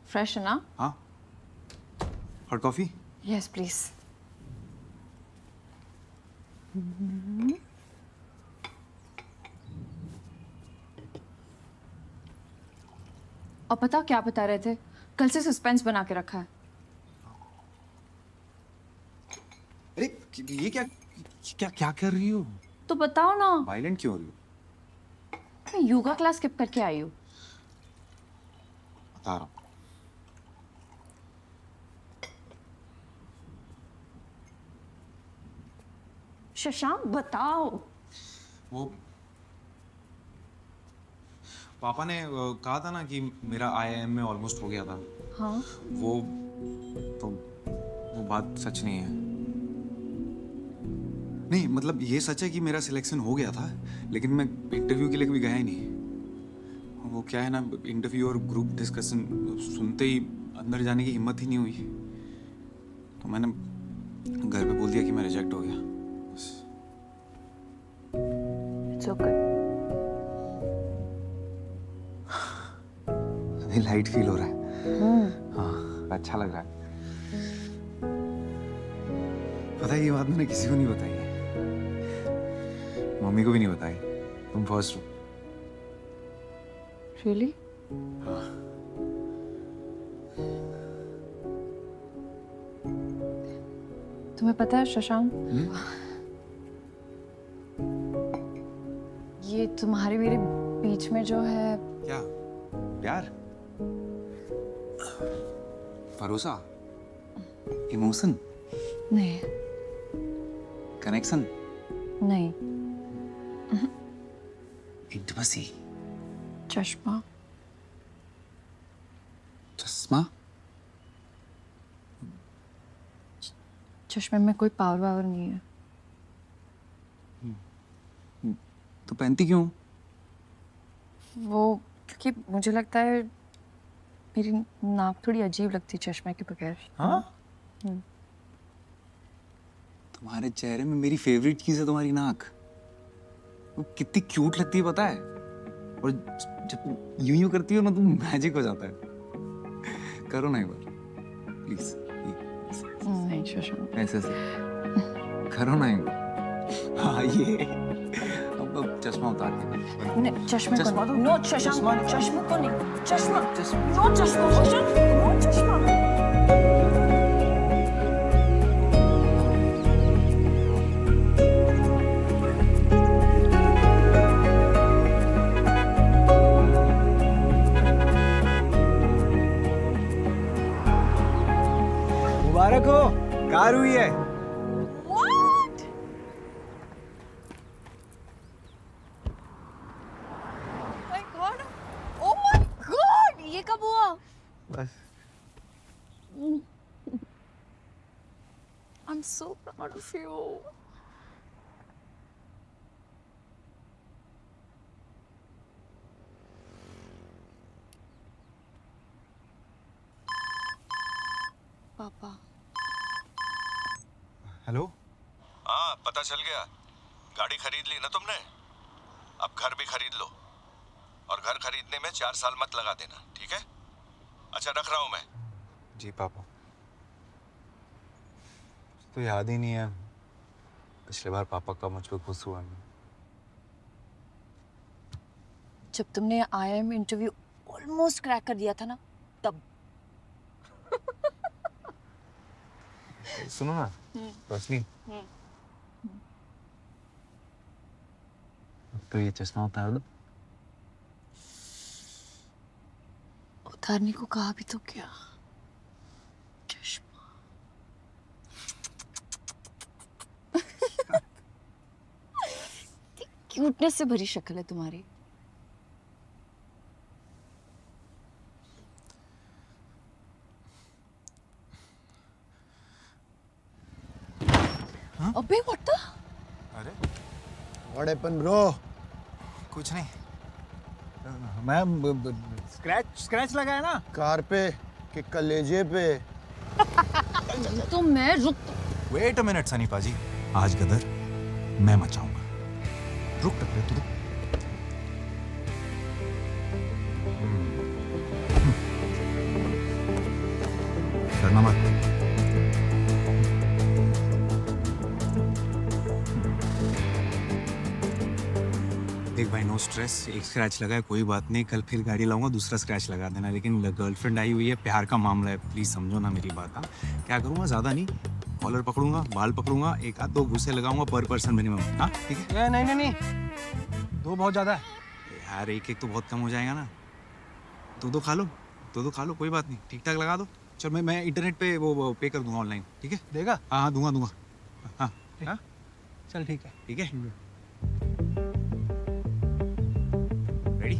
फ्रेश है ना? हाँ, हॉट कॉफी? Yes please. और पता क्या बता रहे थे? कल से सस्पेंस बना के रखा है। अरे ये क्या क्या क्या कर रही हो? तो बताओ ना। वायलेंट क्यों हो रही हो? मैं योगा क्लास स्किप करके आई हूँ। बता रहा हूँ। शशांक बताओ। वो पापा ने कहा था ना कि मेरा IIM में ऑलमोस्ट हो गया था। हाँ। वो बात सच नहीं है। नहीं मतलब ये सच है कि मेरा सिलेक्शन हो गया था, लेकिन मैं इंटरव्यू के लिए कभी गया ही नहीं। वो क्या है ना, इंटरव्यू और ग्रुप डिस्कशन सुनते ही अंदर जाने की हिम्मत ही नहीं हुई, तो मैंने घर पे बोल दिया कि मैं रिजेक्ट हो गया। It's okay. अभी लाइट फील हो रहा है। हाँ, अच्छा लग रहा है। पता है ये बात मैंने किसी को नहीं बताई है, मम्मी को भी नहीं बताई। तुम फर्स्ट हो। Really? हाँ। तुम्हें पता है शशांक, ये तुम्हारे मेरे बीच में जो है क्या? प्यार? भरोसा? इमोशन? नहीं। कनेक्शन? नहीं। इंटिमेसी? चश्मा। चश्मा? चश्मे में कोई पावर नहीं है। तो पहनती क्यों? वो क्योंकि मुझे लगता है मेरी नाक थोड़ी अजीब लगती है चश्मे के बगैर। हाँ? तुम्हारे चेहरे में मेरी फेवरेट चीज है तुम्हारी नाक। वो कितनी क्यूट लगती है पता है, और जब यूं यूं करती हो ना तो मैजिक हो जाता है। करो ना एक बार प्लीज। नहीं शशांक। ऐसे ऐसे करो ना एक बार। हाँ ये अब चश्मा उतार के। नहीं, चश्मे चश्मा को तो- नो शशांक, चश्मे को नहीं। चश्मा नो चश्मा शशांक, नो चश्मा। मुबारक हो, कार हुई है। ये कब हुआ? बस I'm so proud of you. पापा। हेलो। हाँ पता चल गया, गाड़ी खरीद ली ना तुमने, अब घर भी खरीद लो, और घर खरीदने में 4 साल मत लगा देना, ठीक है? अच्छा रख रहा हूँ मैं। जी पापा, तो याद ही नहीं है पिछले बार पापा का मुझ पे गुस्सा हुआ। जब तुमने IIM इंटरव्यू ऑलमोस्ट क्रैक कर दिया था ना, तब। सुनो ना रोशनी, तो ये चश्मा उतार दो। उतारने को कहा भी तो क्या? चश्मा। क्यूटनेस से भरी शक्ल है तुम्हारी। अबे व्हाट द? अरे व्हाट हैपेंड ब्रो? कुछ नहीं मैम, स्क्रैच लगा है ना कार पे कि कलेजे पे? तो मैं रुक। वेट अ मिनट सनी पाजी, आज गदर मैं मचाऊंगा। रुक टकरे तू। डरना मत। देख भाई, नो स्ट्रेस। एक स्क्रैच लगा है, कोई बात नहीं, कल फिर गाड़ी लाऊंगा, दूसरा स्क्रैच लगा देना। लेकिन गर्लफ्रेंड आई हुई है, प्यार का मामला है, प्लीज समझो ना मेरी बात। हाँ, क्या करूँगा, ज्यादा नहीं, कॉलर पकड़ूंगा, बाल पकड़ूंगा, एक आध दो घुसे लगाऊंगा पर पर्सन मिनिमम। हाँ ठीक है। नहीं नहीं नहीं, दो बहुत ज्यादा है यार, एक एक तो बहुत कम हो जाएगा ना। दो खा लो, दो खा लो, कोई बात नहीं, ठीक ठाक लगा दो। चल मैं इंटरनेट पे वो पे कर दूंगा ऑनलाइन, ठीक है? देगा? हाँ दूंगा। हाँ हाँ चल ठीक है। ठीक है, रेडी?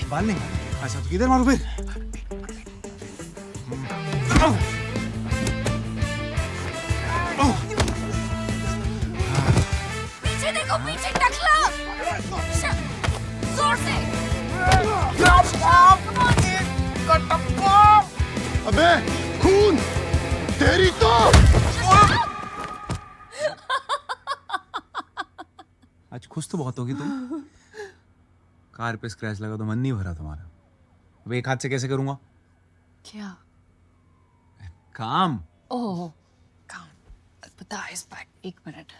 बाल नहीं, अच्छा तो किधर मारू फिर? पीछे देखो, पीछे टकला। जोर से। अबे खून, तेरी तो। आज खुश तो बहुत होगी तुम। कार पे स्क्रैच लगा तो मन नहीं भरा तुम्हारा। अब एक हाथ से कैसे करूंगा क्या? काम? ओह, काम। पता है इस बैग, एक मिनट।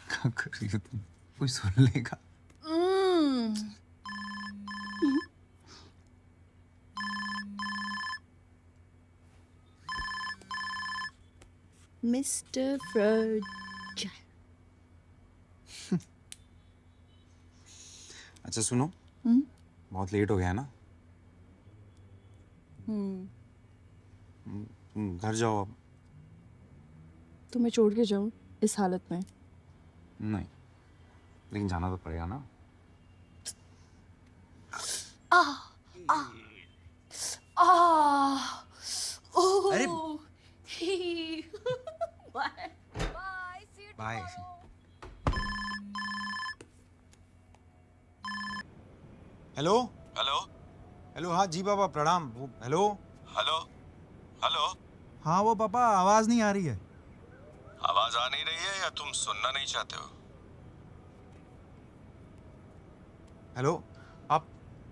क्या कर रही हो तुम? कोई सुन लेगा। Mister fraud. अच्छा सुनो, बहुत लेट हो गया है ना, तुम घर जाओ अब। तुम्हें छोड़ के जाऊं इस हालत में? नहीं, लेकिन जाना तो पड़ेगा ना। अरे बाय। हेलो हेलो, हाँ जी पापा प्रणाम। वो हेलो हेलो। हाँ वो पापा, आवाज नहीं आ रही है। आवाज आ नहीं रही है या तुम सुनना नहीं चाहते हो? हेलो आप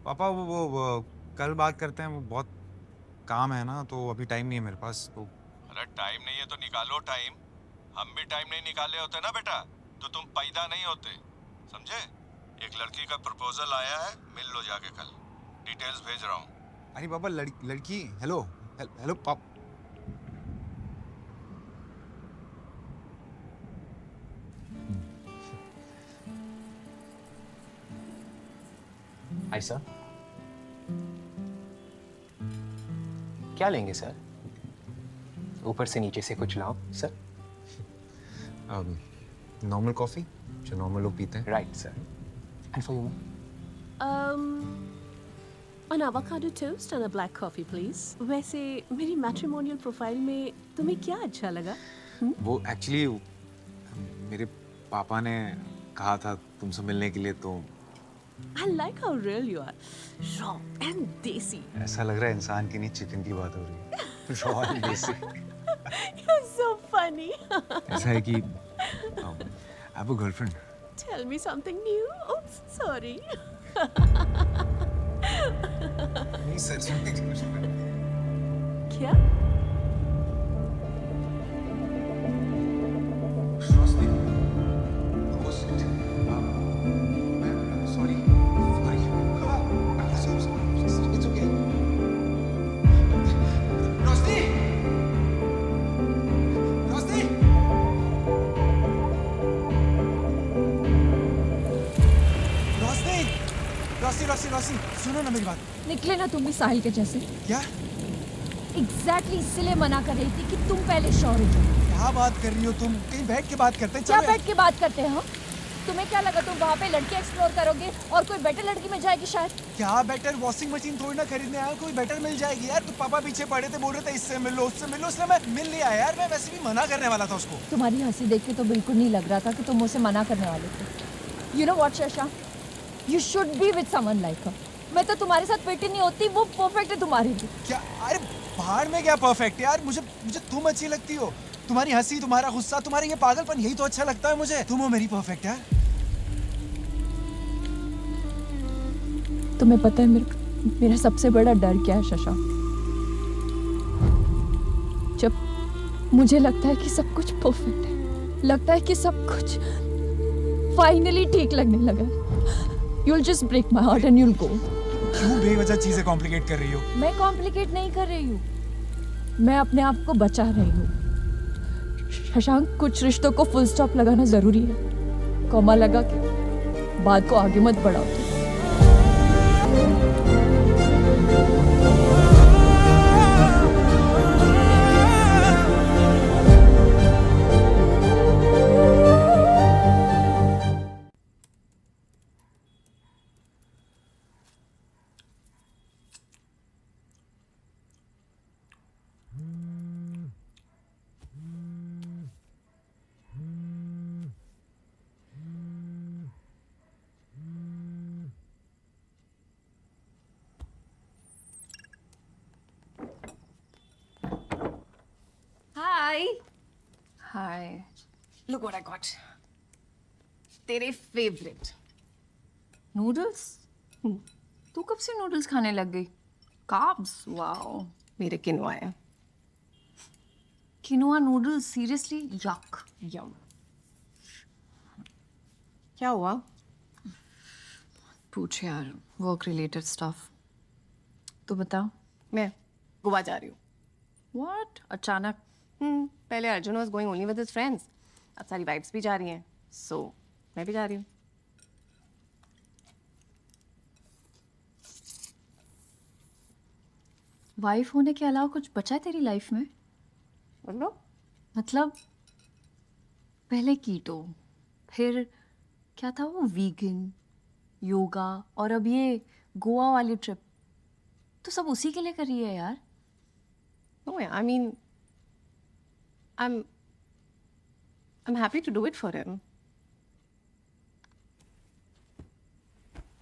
पापा, वो कल बात करते हैं, वो बहुत काम है ना, तो अभी टाइम नहीं है मेरे पास। तो अरे टाइम नहीं है तो निकालो टाइम। हम भी टाइम नहीं निकाले होते ना बेटा तो तुम पैदा नहीं होते, समझे? एक लड़की का प्रपोजल आया है, मिल लो जाके कल, डिटेल्स भेज रहा हूँ। अरे पापा, लड़की हेलो हेलो पाप। हाय सर, क्या लेंगे सर? ऊपर से नीचे से कुछ लाओ सर। नॉर्मल कॉफी जो नॉर्मल लोग पीते हैं। Right sir. And for you? An avocado toast and a black coffee, please. वैसे मेरी मैट्रिमोनियल प्रोफाइल में तुम्हें क्या अच्छा लगा? वो एक्चुअली मेरे पापा ने कहा था तुमसे मिलने के लिए, तो I like how real you are. Raw and desi. ऐसा लग रहा है इंसान की नहीं चिकन की बात हो रही है। रॉ एंड देसी। You're so funny. ऐसा है कि I have a girlfriend. Tell me something new. Oops, sorry. नहीं सच में कुछ क्या? रोशनी, सुनो ना मेरी बात। निकले ना तुम भी साहिल के जैसे। क्या? एग्जैक्टली इसलिए मना कर रही थी कि तुम पहले श्योर हो जाओ। क्या बात कर रही हो तुम? कहीं बैठ के बात करते हैं। क्या बैठ के बात करते हैं? तुम्हें क्या लगा तुम वहाँ पे लड़की एक्सप्लोर करोगे और कोई बेटर लड़की मिल जाएगी शायद? क्या बेटर? वॉशिंग मशीन थोड़ी ना खरीदने आया, कोई बेटर मिल जाएगी यार। तो पापा पीछे पड़े थे, बोल रहे थे इससे मिल लो उससे मिल लो, इसलिए मैं मिल नहीं आया यार। मैं वैसे भी मना करने वाला था उसको। तुम्हारी हंसी देख के तो बिल्कुल नहीं लग रहा था कि तुम मुझसे मना करने वाले थे। You know what Shasha, you should be with someone like her. मैं तो तुम्हारे साथ फिट ही नहीं होती, वो परफेक्ट है तुम्हारे लिए। क्या? अरे भाड़ में क्या परफेक्ट यार, मुझे मुझे तुम अच्छी लगती हो, तुम्हारी हंसी, तुम्हारा गुस्सा, तुम्हारा ये पागलपन, यही तो अच्छा लगता है मुझे। तुम हो मेरी परफेक्ट यार। तुम्हें पता है मेरा सबसे बड़ा डर क्या है शशांक? जब मुझे लगता है कि सब कुछ परफेक्ट है, लगता है कि सब कुछ फाइनली ठीक लगने लगा, you'll just break my heart and you'll go. क्यों बेवजह चीजें कॉम्प्लिकेट कर रही हो? मैं कॉम्प्लिकेट नहीं कर रही हूँ, मैं अपने आप को बचा रही हूँ। शशांक, कुछ रिश्तों को फुल स्टॉप लगाना जरूरी है, कॉमा लगा के बात को आगे मत बढ़ाओ। हाय हाय, लुक व्हाट आई गॉट, तेरे फेवरेट नूडल्स? तू कब से नूडल्स खाने लग गई? कार्ब्स? वाओ। मेरे किनवा है। Quinoa noodles? सीरियसली? यक। यम। क्या हुआ? पूछ यार, वर्क रिलेटेड स्टफ। तू बता। मैं गोवा जा रही हूँ। व्हाट? अचानक? पहले Arjun was going only with his friends, अब सारी वाइफ्स भी जा रही हैं, सो मैं भी जा रही हूँ। वाइफ होने के अलावा कुछ बचा है तेरी लाइफ में? बोलो। मतलब पहले कीटो, फिर क्या था वो, वीगन, योगा, और अब ये गोवा वाली ट्रिप, तो सब उसी के लिए कर रही है यार? No, I mean, I'm happy to do it for him.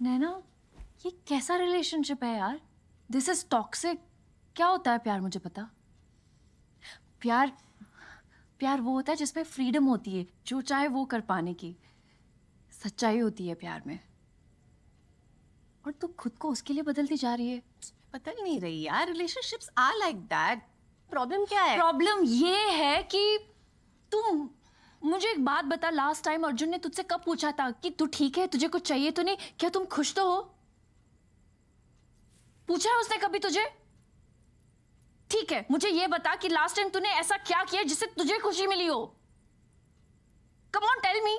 नैना, ये कैसा रिलेशनशिप है यार? This is toxic. क्या होता है प्यार, मुझे पता। प्यार वो होता है जिसमें फ्रीडम होती है, जो चाहे वो कर पाने की, सच्चाई होती है प्यार में। और तू खुद को उसके लिए बदलती जा रही है। बदल नहीं रही यार, relationships are like that. Problem क्या है? प्रॉब्लम ये है कि तुम मुझे एक बात बता, लास्ट टाइम अर्जुन ने तुझसे कब पूछा था कि तू ठीक है, तुझे कुछ चाहिए तो नहीं, क्या तुम खुश तो हो? पूछा है उसने कभी तुझे? ठीक है, मुझे ये बता कि लास्ट टाइम तूने ऐसा क्या किया जिससे तुझे खुशी मिली हो? Come on, tell me.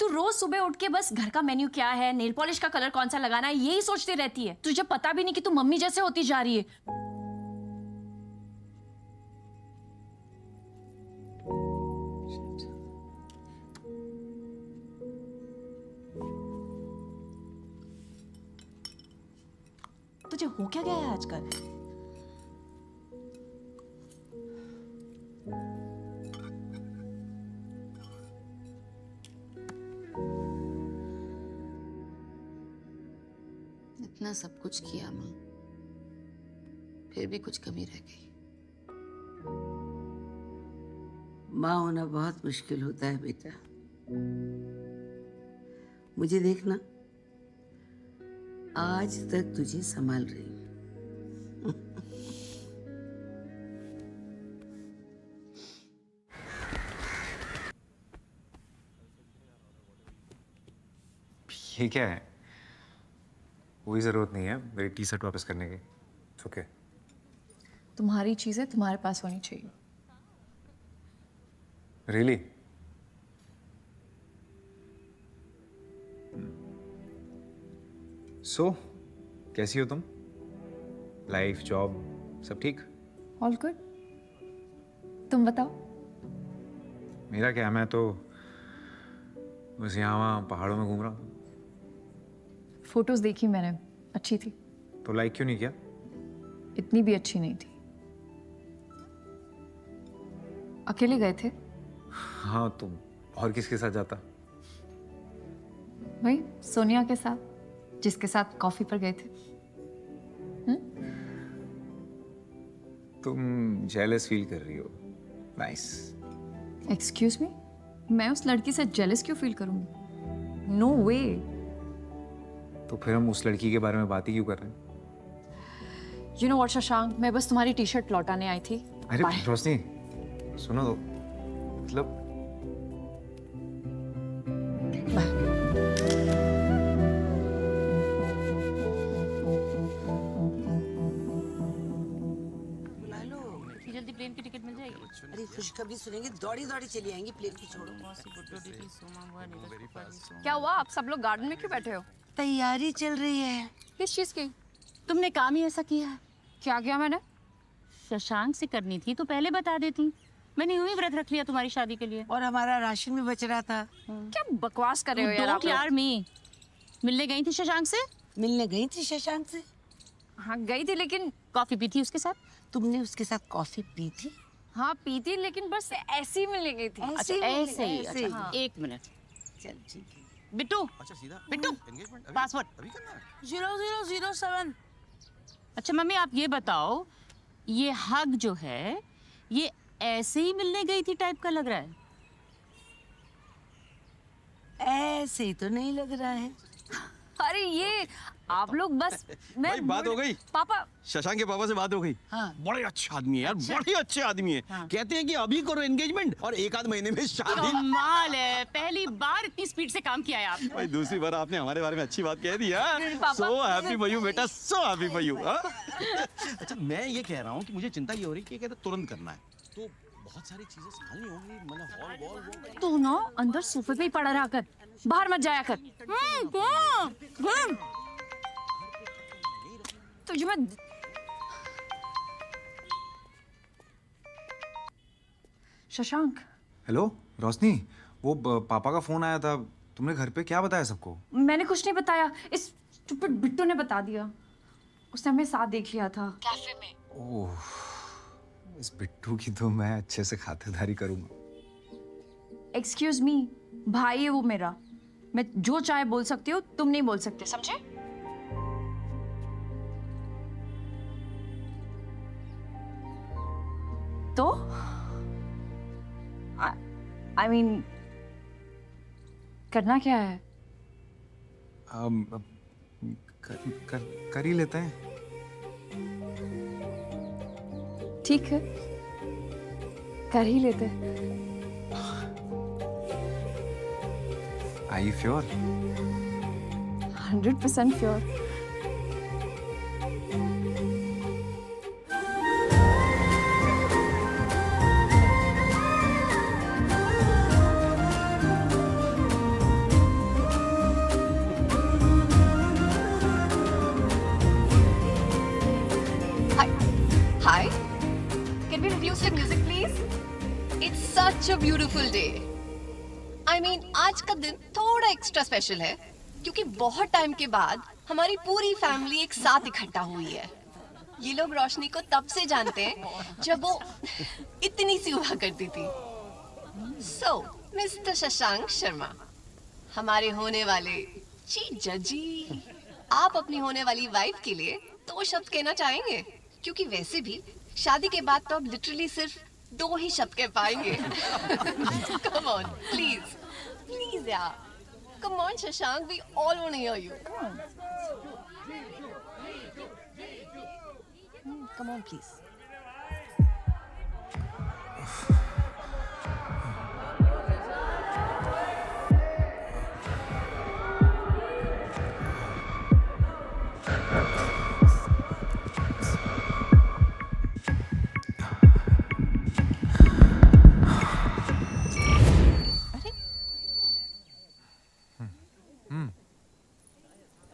तू रोज सुबह उठ के बस घर का मेन्यू क्या है, नेल पॉलिश का कलर कौन सा लगाना है, यही सोचती रहती है। तुझे पता भी नहीं कि तू मम्मी जैसे होती जा रही है। तुझे हो क्या गया है आजकल? इतना सब कुछ किया माँ, फिर भी कुछ कमी रह गई। माँ होना बहुत मुश्किल होता है बेटा। मुझे देखना, आज तक तुझे संभाल रही हूँ। ये क्या है? कोई ज़रूरत नहीं है मेरी टी शर्ट वापस करने की। ओके। तुम्हारी चीजें तुम्हारे पास होनी चाहिए। रियली? सो कैसी हो तुम? लाइफ, जॉब, सब ठीक? All good. तुम बताओ। मेरा क्या, मैं तो बस यहाँ वहाँ पहाड़ों में घूम रहा हूँ। फोटोज देखी मैंने, अच्छी थी। तो लाइक क्यों नहीं किया? इतनी भी अच्छी नहीं थी। अकेले गए थे? हाँ, तो और किसके साथ जाता? भाई सोनिया के साथ, जिसके साथ कॉफी पर गए थे। तुम जेलस फील कर रही हो। नाइस। एक्सक्यूज मी, मैं उस लड़की से जेलस क्यों फील करूंगी? नो वे। तो फिर हम उस लड़की के बारे में बात ही क्यों कर रहे हैं? यू नो व्हाट शशांक, मैं बस तुम्हारी टी शर्ट लौटाने आई थी। अरे Bye. रोशनी सुनो तो, मतलब जल्दी प्लेन की टिकट मिल जाएगी। अरे खुशखबरी सुनेंगे, दौड़ी दौड़ी चली आएंगी, प्लेन की छोड़ो। क्या हुआ, आप सब लोग गार्डन में क्यों बैठे हो? तैयारी चल रही है। किस चीज की? तुमने काम ही ऐसा किया है। क्या किया मैंने? शशांक से करनी थी तो पहले बता देती। मैंने यूं ही व्रत रख लिया तुम्हारी शादी के लिए। और हमारा राशन भी बच रहा था। क्या बकवास कर रहे हो यार आप लोग? यार मी मिलने गई थी शशांक से? मिलने गई थी शशांक से? हाँ गई थी, लेकिन कॉफी पी थी उसके साथ? तुमने उसके साथ कॉफी पी थी? हाँ पी थी, लेकिन बस ऐसे ही मिलने गई थी। अच्छा ऐसे ही। ऐसे ही। अच्छा, हाँ। एक मिनट। चल ठीक है। बिट्टू, अच्छा सीधा बिट्टू, पासवर्ड अभी करना है? 0007। अच्छा मम्मी आप ये बताओ, ये हग जो है ये ऐसे ही मिलने गई थी टाइप का लग रहा है? ऐसे ही तो नहीं लग रहा है। अरे ये आप लोग बस मैं भाई बात हो गई। पापा, शशांक के पापा से बात हो गई। हाँ। बड़े अच्छे आदमी है यार, बड़े अच्छे आदमी है। हाँ। कहते हैं कि अभी करो एंगेजमेंट और एक आध महीने में शादी। कमाल है, पहली बार इतनी स्पीड से काम किया है आप। भाई दूसरी बार आपने हमारे बारे में अच्छी बात कह दी है। सो हैप्पी फॉर यू बेटा, सो हैप्पी फॉर यू। अच्छा मैं ये कह रहा हूँ कि मुझे चिंता ये हो रही है कि कहते तुरंत करना है, तो बहुत सारी चीजें संभालनी होंगी, मतलब हॉल वॉल। तू ना अंदर सोफे पे ही पड़ा रहा कर, बाहर मत जाया कर। तुझे मैं शशांक, हेलो रोशनी, वो पापा का फोन आया था, तुमने घर पे क्या बताया सबको? मैंने कुछ नहीं बताया, इस स्टूपिड बिट्टू ने बता दिया। उसने हमें साथ देख लिया था कैफे में। ओह, इस बिट्टू की तो मैं अच्छे से खातिरदारी करूंगा। एक्सक्यूज मी, भाई है वो मेरा, मैं जो चाहे बोल सकती हूँ, तुम नहीं बोल सकते, समझे? तो आई मीन करना क्या है? कर ही लेते हैं। ठीक है, कर ही लेते हैं। Are you sure? 100% sure. Hi. Can we reduce the music, please? It's such a beautiful day. I mean, आज का दिन थोड़ा एक्स्ट्रा स्पेशल है क्योंकि बहुत टाइम के बाद हमारी पूरी फैमिली एक साथ इकट्ठा हुई है। ये लोग रोशनी को तब से जानते हैं जब वो इतनी सी हुआ करती थी। So, मिस्टर शशांक शर्मा, हमारे होने वाले जीजा जी, आप अपनी होने वाली वाइफ के लिए 2 शब्द कहना चाहेंगे? क्योंकि वैसे भी शादी के बाद तो आप लिटरली सिर्फ 2 ही शब्द कह पाएंगे। Come on, please, please यार, come on Shashank, we all want to hear you. Come on, please.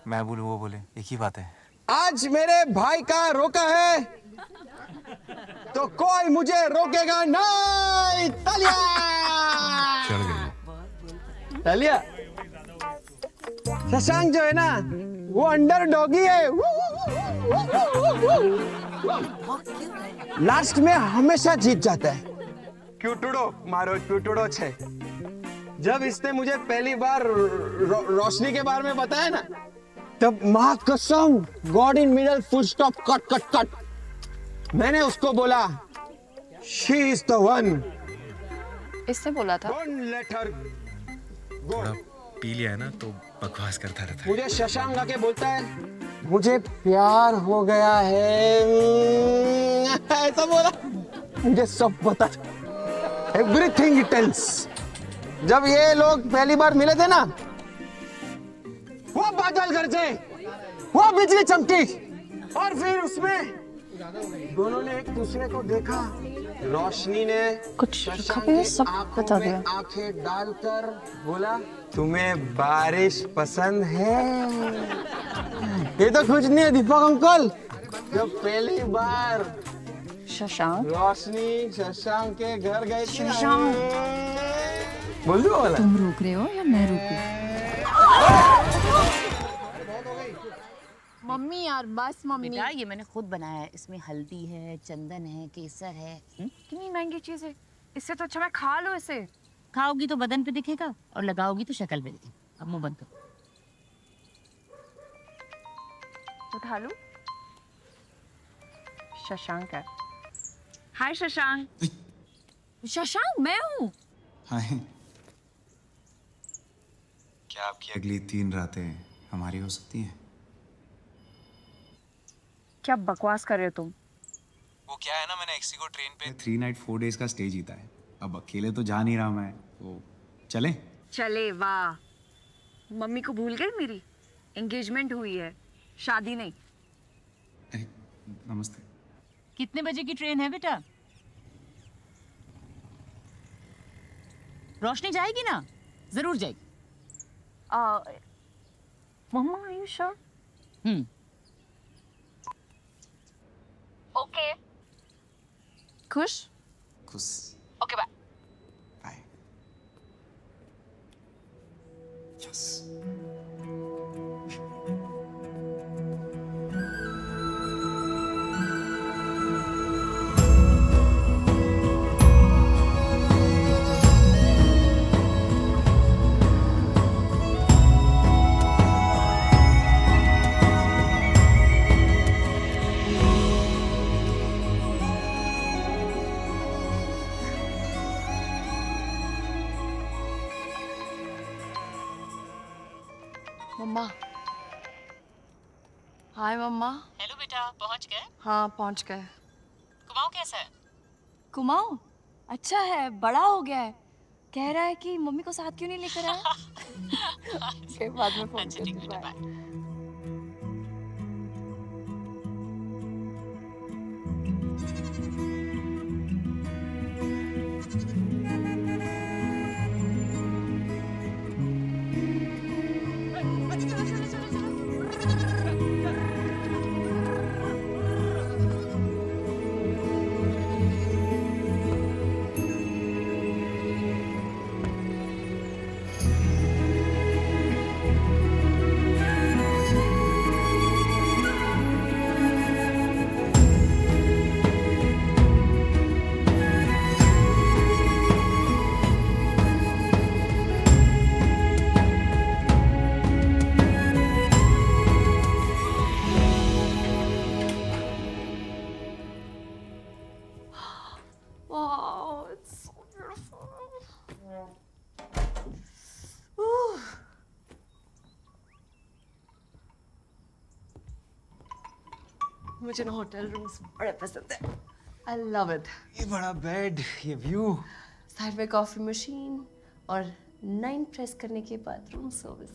मैं बोलूं वो बोले, एक ही बात है। आज मेरे भाई का रोका है तो कोई मुझे रोकेगा नहीं। तालिया चल गई। तालिया। शशांक जो है ना वो अंडर डॉगी है, लास्ट में हमेशा जीत जाता है। क्यूटुडो मारो, क्यूटुडो छे। जब इसने मुझे पहली बार रोशनी के बारे में बताया ना, तब माँ कसम, God in middle full stop cut cut cut, मैंने उसको बोला शी इज द वन। इसने बोला था। Don't let her go. P लिया है ना तो बकवास करता रहता है। मुझे शशांक आके बोलता है मुझे प्यार हो गया है, ऐसा बोला। मुझे सब पता था, एवरीथिंग इट टेल्स। जब ये लोग पहली बार मिले थे ना, वो बादल गरजे, वो बिजली चमकी, और फिर उसमें दोनों ने एक दूसरे को देखा। रोशनी ने कुछ सब बता दिया। आंखें डालकर बोला तुम्हें बारिश पसंद है। ये तो कुछ नहीं है दीपक अंकल, जब पहली बार शशांक रोशनी शशांक के घर गई थी। शशांक बोल दो वाला। तुम रुक रहे हो या मैं रुकूं? मम्मी यार बस मम्मी। बेटा ये मैंने खुद बनाया है, इसमें हल्दी है, चंदन है, केसर है। कितनी महंगी चीज है, इससे तो अच्छा मैं खा लो इसे। खाओगी तो बदन पे दिखेगा और लगाओगी तो शक्ल पे दिखेगा। अब मुंह बंद करो। उठा लूं? शशांक है। हाय शशांक। शशांक मैं हूँ। हाय। क्या आपकी अगली 3 रातें हमारी हो सकती हैं? क्या बकवास कर रहे हो तुम? वो क्या है ना, मैंने एक्सिको ट्रेन पे 3 नाइट 4 डेज का स्टे जीता है। अब अकेले तो जा नहीं रहा मैं, तो चले? चले वाह। मम्मी को भूल गई मेरी? एंगेजमेंट हुई है, शादी नहीं। नमस्ते। कितने बजे की ट्रेन है बेटा? रोशनी जाएगी ना? जरूर जाएगी। Mama are you sure? Okay. खुश? खुश। Okay bye. Bye. Yes. Mama. Hi mama. Hello बेटा, पहुंच गए? हाँ पहुंच गए। कुमाऊं कैसा है? कुमाऊं अच्छा है, बड़ा हो गया है। कह रहा है कि मम्मी को साथ क्यों नहीं लेकर आया। फिर बाद में फोन करती हूँ, bye. Wow, it's so beautiful. Ooh. मुझे ना होटल रूम्स बड़े पसंद है। I love it. ये बड़ा बेड, ये व्यू, साइड में कॉफी मशीन और 9 प्रेस करने के बाद रूम सर्विस।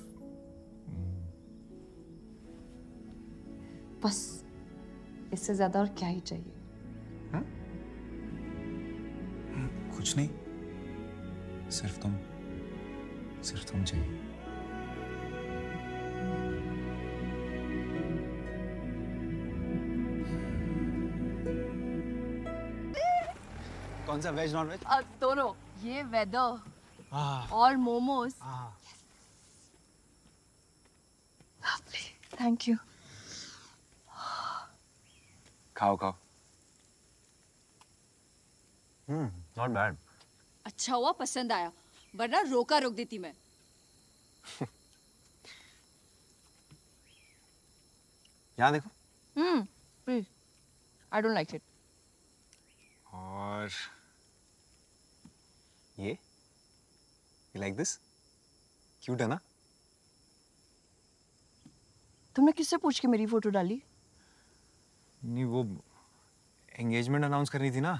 बस इससे ज्यादा और क्या ही चाहिए। कुछ नहीं, सिर्फ तुम चाहिए। कौन सा वेज नॉन वेज? दोनों, ये वेदर और मोमोज। Thank you. खाओ खाओ। Not bad. अच्छा हुआ पसंद आया, वरना रोक देती मैं। यहाँ देखो। Please, I don't like it. और ये यू लाइक दिस? क्यूट है ना? तुमने किससे पूछ के मेरी फोटो डाली? नहीं, वो एंगेजमेंट अनाउंस करनी थी ना,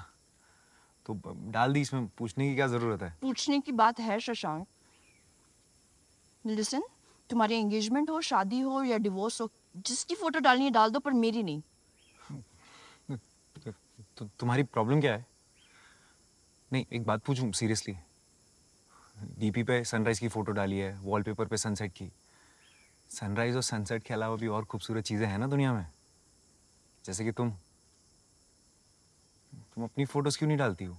तो डाल दी। इसमें पूछने की क्या जरूरत है? पूछने की बात है शशांक। लिसन, तुम्हारी एंगेजमेंट हो, शादी हो या डिवोर्स हो, जिसकी फोटो डालनी है डाल दो, पर मेरी नहीं। तुम्हारी प्रॉब्लम क्या है? नहीं, एक बात पूछूं सीरियसली। डीपी पे सनराइज की फोटो डाली है, वॉलपेपर पे सनसेट की। सनराइज और सनसेट के अलावा भी और खूबसूरत चीजें हैं ना दुनिया में, जैसे कि तुम अपनी फोटोज क्यों नहीं डालती हो?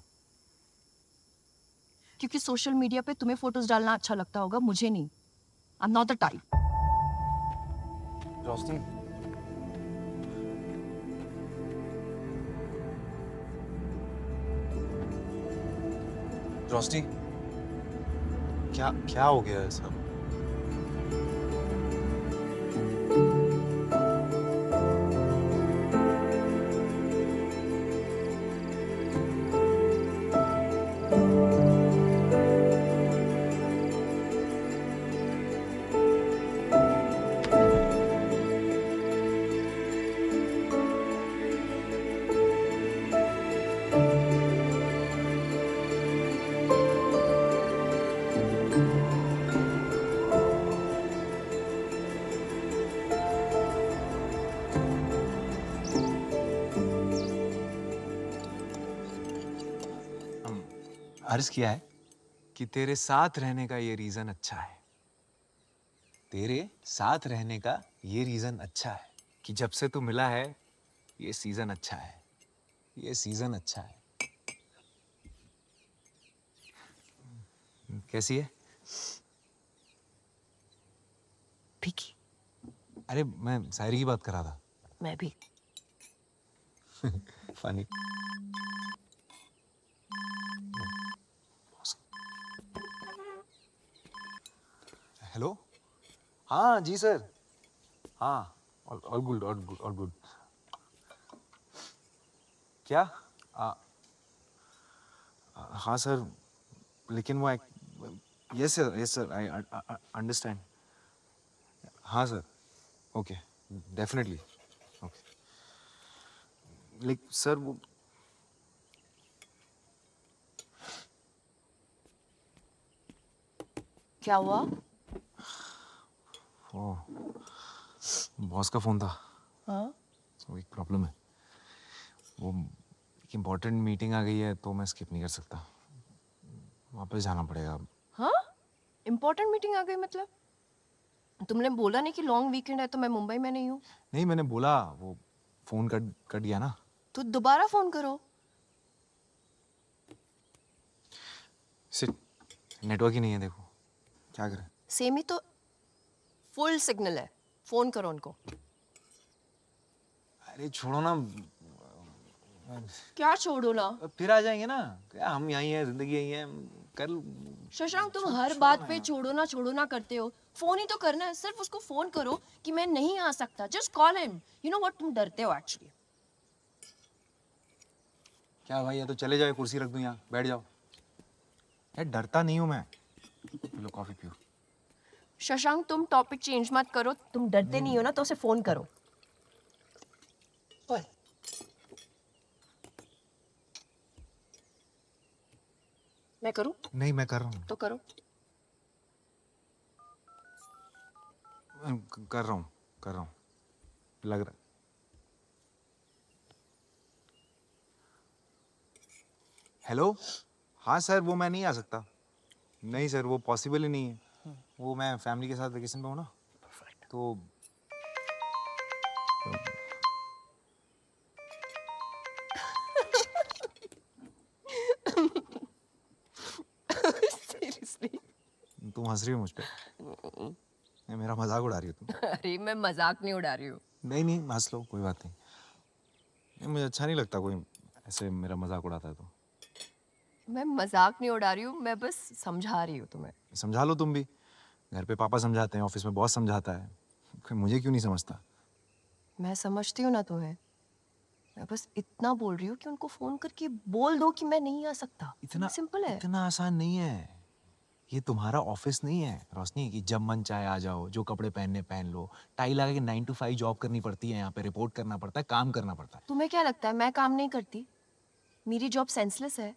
क्योंकि सोशल मीडिया पे तुम्हें फोटोज डालना अच्छा लगता होगा, मुझे नहीं। I am not the type. Roshni, Roshni, क्या क्या हो गया है सब? अर्ज किया है कि तेरे साथ रहने का ये रीजन अच्छा है। तेरे साथ रहने का ये रीजन अच्छा है कि जब से तू मिला है ये सीजन अच्छा है, ये सीजन अच्छा है। कैसी है? फीकी। अरे मैं शायरी की बात कर रहा था। मैं भी। फनी। हेलो, हाँ जी सर। हाँ, all good, all good, all good. क्या? हाँ सर, लेकिन वो यस सर, आई अंडरस्टैंड। हाँ सर, ओके, डेफिनेटली, ओके। लेकिन सर वो क्या हुआ? वो बॉस का फोन था। हाँ? वो एक प्रॉब्लम है। वो एक इम्पोर्टेंट मीटिंग आ गई है तो मैं स्किप नहीं कर सकता। वापस जाना पड़ेगा। हाँ? इम्पोर्टेंट मीटिंग आ गई मतलब? तुमने बोला नहीं कि लॉन्ग वीकेंड है तो मैं मुंबई में नहीं हूँ? नहीं, मैंने बोला, वो फोन कट गया ना। तो दोबारा फोन करो। नेटवर्क ही नहीं है, देखो क्या करें। सेम ही तो फुल सिग्नल है, फोन करो उनको। अरे छोड़ो ना। क्या छोड़ो ना? फिर आ जाएंगे ना, क्या हम यहीं हैं, जिंदगी यहीं है, कर। शशांक, तुम हर बात पे छोड़ो ना करते हो। फोन ही तो करना है, सिर्फ उसको फोन करो कि मैं नहीं आ सकता। Just call him. You know what, तुम डरते हो एक्चुअली। क्या भाई, या तो चले जाओ, कुर्सी रख दूं यहाँ, बैठ जाओ। यार डरता नहीं हूँ मैं। लो कॉफी पियो। शशांक, तुम टॉपिक चेंज मत करो। तुम डरते नहीं हो ना तो उसे फोन करो। मैं करूं? नहीं, मैं कर रहा हूँ। तो करो। कर रहा हूँ, लग रहा है। हेलो, हाँ सर, वो मैं नहीं आ सकता। नहीं सर, वो पॉसिबल ही नहीं है। वो मैं फैमिली के साथ वेकेशन पे हूँ ना, तो सीरियसली? तुम हंस रही हो मुझ पे? नहीं, मेरा मजाक उड़ा रही हो तुम। अरे मैं मजाक नहीं उड़ा रही हूँ। नहीं, हंस लो, कोई बात नहीं। मुझे अच्छा नहीं लगता कोई ऐसे मेरा मजाक उड़ाता है तो। मैं मजाक नहीं उड़ा रही हूँ, मैं बस समझा रही हूँ तुम्हें। समझा लो तुम भी। घर पे पापा समझाते हैं, ऑफिस में बॉस समझाता है, मुझे क्यों नहीं समझता? मैं समझती हूँ ना तुम्हें। मैं बस इतना बोल रही हूँ कि उनको फोन करके बोल दो कि मैं नहीं आ सकता। इतना सिंपल है। इतना आसान नहीं है। ये तुम्हारा ऑफिस नहीं है रोशनी कि जब मन चाहे आ जाओ, जो कपड़े पहनने पहन लो। टाई लगा के 9 to 5 जॉब करनी पड़ती है, यहाँ पे रिपोर्ट करना पड़ता है, काम करना पड़ता है। तुम्हें क्या लगता है मैं काम नहीं करती? मेरी जॉब सेंसलेस है।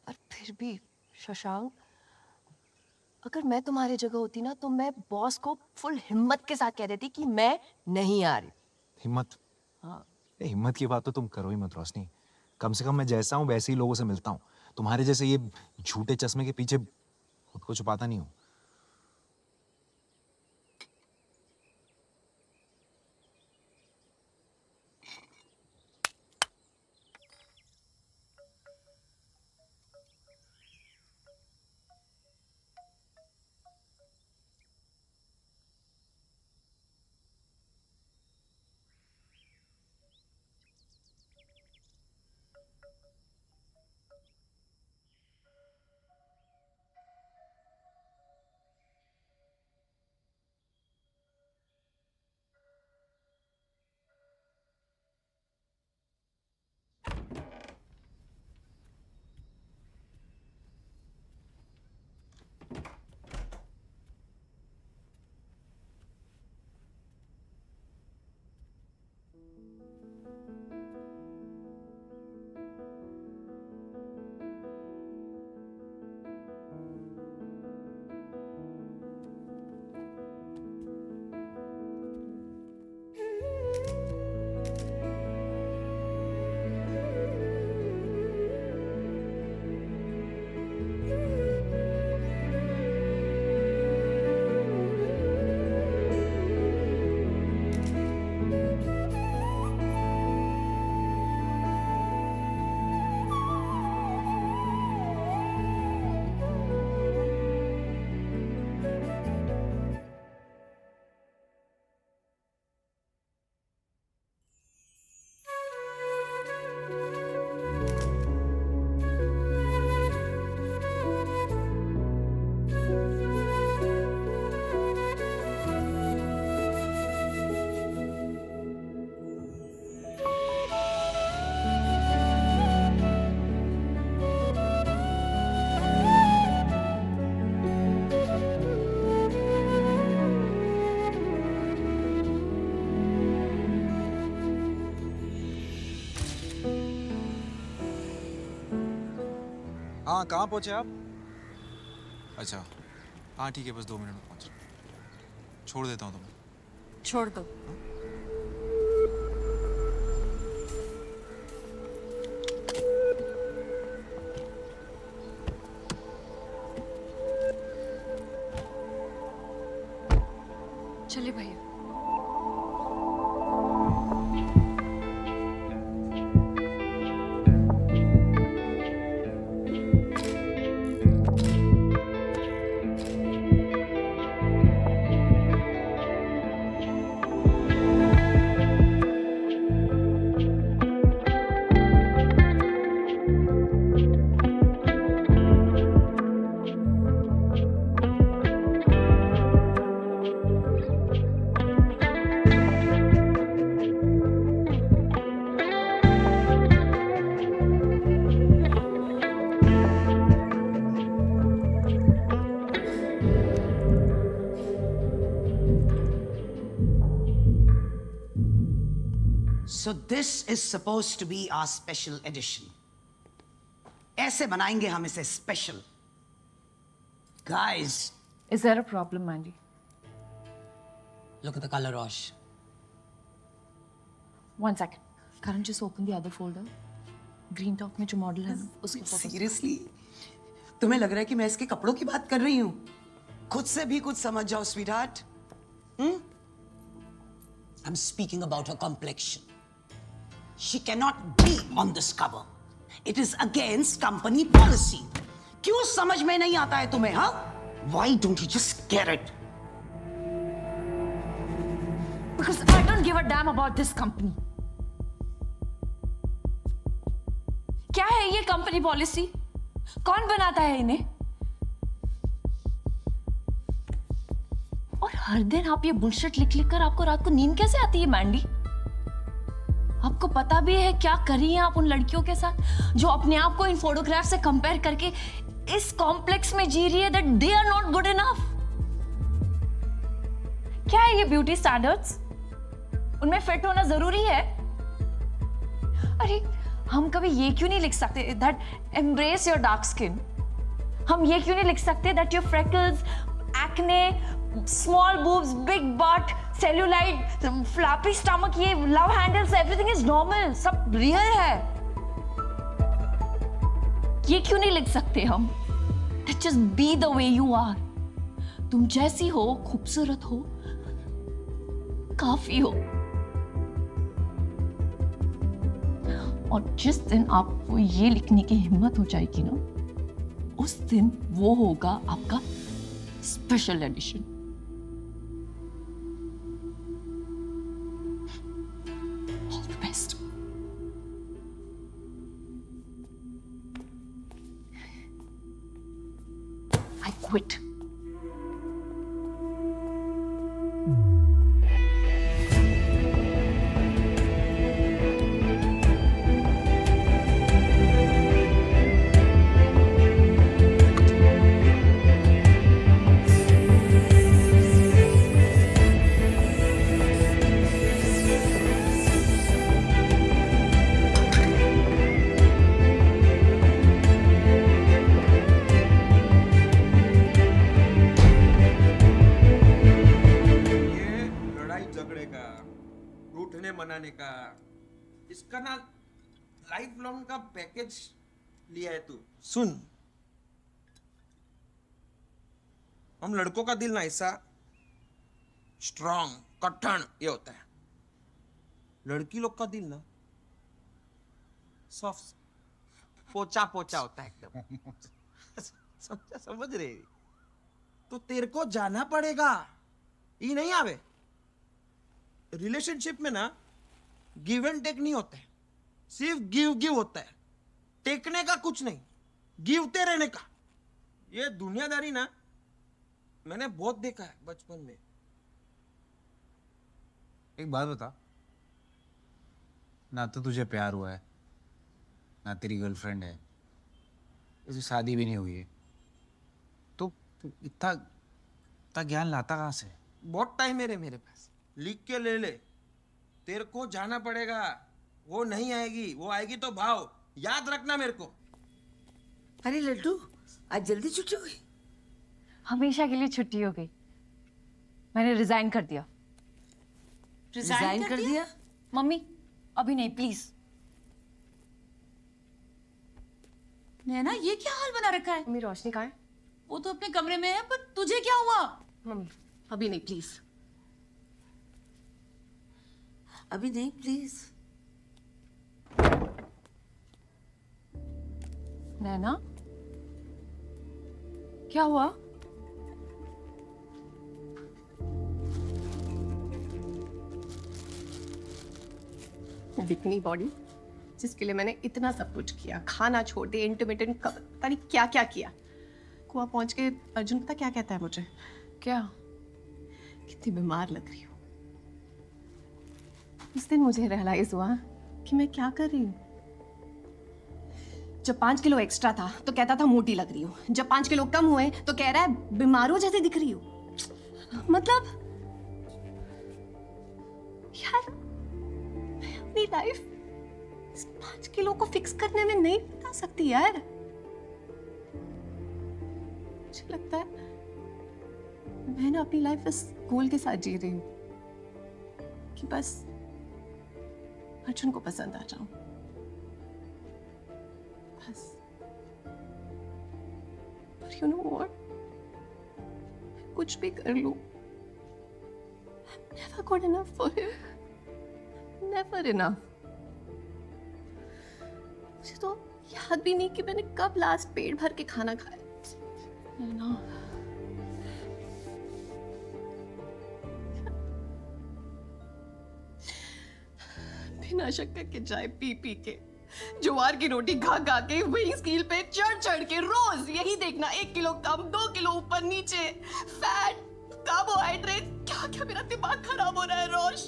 और फिर भी शशांक, अगर मैं तुम्हारी जगह होती ना तो मैं बॉस को फुल हिम्मत के साथ कह देती कि मैं नहीं आ रही। हिम्मत? हाँ। हिम्मत की बात तो तुम करो ही मत रोशनी। कम से कम मैं जैसा हूँ वैसे ही लोगों से मिलता हूँ। तुम्हारे जैसे ये झूठे चश्मे के पीछे खुद को छुपाता नहीं हूँ। हाँ, कहाँ पहुँचे आप? अच्छा, हाँ ठीक है, बस 2 मिनट में पहुँच रहा हूँ। छोड़ देता हूँ तुम्हें। छोड़ दो। चलिए भैया। So this is supposed to be our special edition. ऐसे बनाएंगे हम इसे special. Guys. Is there a problem, Mandy? Look at the color, Rosh. One second. Karan, just open the other folder. Green top में जो model है उसके photos. Seriously? तुम्हें लग रहा है कि मैं इसके कपड़ों की बात कर रही हूँ? खुद से भी कुछ समझ जाओ, sweetheart. I'm speaking about her complexion. She cannot be on this cover. It is against company policy. क्यों समझ में नहीं आता है तुम्हें, हाँ? Why don't you just get it? Because I don't give a damn about this company. क्या है ये कंपनी पॉलिसी? कौन बनाता है इन्हें? और हर दिन आप ये बुलशिट लिख लिख कर आपको रात को नींद कैसे आती है, मैंडी? आपको पता भी है क्या कर रही हैं आप उन लड़कियों के साथ जो अपने आप को इन फोटोग्राफ से कंपेयर करके इस कॉम्प्लेक्स में जी रही है that they are not good enough. क्या है ये ब्यूटी स्टैंडर्ड्स? उनमें फिट होना जरूरी है? अरे हम कभी ये क्यों नहीं लिख सकते that embrace your dark skin? हम ये क्यों नहीं लिख सकते that your freckles, acne, small boobs, big butt, cellulite, flappy stomach, ये love handles, everything is normal, सब रियल है। ये क्यों नहीं लिख सकते हम that just be the way you are? तुम जैसी हो, खूबसूरत हो, काफी हो। और जिस दिन आपको ये लिखने की हिम्मत हो जाएगी ना, उस दिन वो होगा आपका special edition. All the best. I quit. मनाने का, इसका ना लाइफ लॉन्ग का पैकेज लिया है तू। सुन, हम लड़कों का दिल ना ऐसा स्ट्रॉन्ग, कठिन ये होता है। लड़की लोग का दिल ना सॉफ्ट, पोचा पोचा होता है एकदम। समझ रहे? तो तेरे को जाना पड़ेगा, ये नहीं आवे। रिलेशनशिप में ना गिव एंड टेक नहीं होता है, सिर्फ गिव गिव होता है। टेकने का कुछ नहीं, गिवते रहने का। ये दुनियादारी ना मैंने बहुत देखा है बचपन में। एक बात बता, ना तो तुझे प्यार हुआ है, ना तेरी गर्लफ्रेंड है, इसे शादी भी नहीं हुई है, तो इतना ज्ञान लाता कहाँ से? बहुत टाइम है रे मेरे पास, लिख के ले ले। तेरे को जाना पड़ेगा, वो नहीं आएगी, वो आएगी तो भाव, याद रखना मेरे को। अरे लड्डू, आज जल्दी छुट्टी हो गई? हमेशा के लिए छुट्टी हो गई। मैंने रिजाइन कर दिया। रिजाइन कर दिया? मम्मी अभी नहीं, प्लीज। नैना, ये क्या हाल बना रखा है? मम्मी रोशनी कहाँ है? वो तो अपने कमरे में है, पर तुझे क्या हुआ? मम्मी अभी नहीं, प्लीज। अभी नहीं, प्लीज। नैना, क्या हुआ? दिखनी बॉडी जिसके लिए मैंने इतना सब कुछ किया, खाना छोड़ दिया, इंटरमिटेंट पता नहीं क्या क्या किया। कुआ पहुंच के अर्जुन पता क्या कहता है मुझे? क्या? कितनी बीमार लग रही हूँ। उस दिन मुझे रियलाइज हुआ कि मैं क्या कर रही हूँ। जब 5 किलो एक्स्ट्रा था तो कहता था मोटी लग रही हूँ, जब 5 किलो कम हुए तो कह रहा है बीमारों जैसे दिख रही हूँ। मतलब यार, मैं अपनी लाइफ 5 किलो को फिक्स करने में नहीं बता सकती यार। मुझे लगता है मैं ना अपनी लाइफ इस गोल के साथ जी रही हूँ कि बस अर्जुन को पसंद आ जाऊं, बस। But you know what? कुछ भी कर लूं, I'm never good enough for him. Never enough. मुझे तो याद भी नहीं कि मैंने कब लास्ट पेट भर के खाना खाया। ना बिना शक्कर के चाय पी पी के, ज्वार की रोटी खा खा के, वही स्कील पे चढ़ चढ़ के रोज यही देखना, 1 किलो कम, 2 किलो ऊपर नीचे, फैट, कार्बोहाइड्रेट, क्या क्या मेरा दिमाग खराब हो रहा है रोश।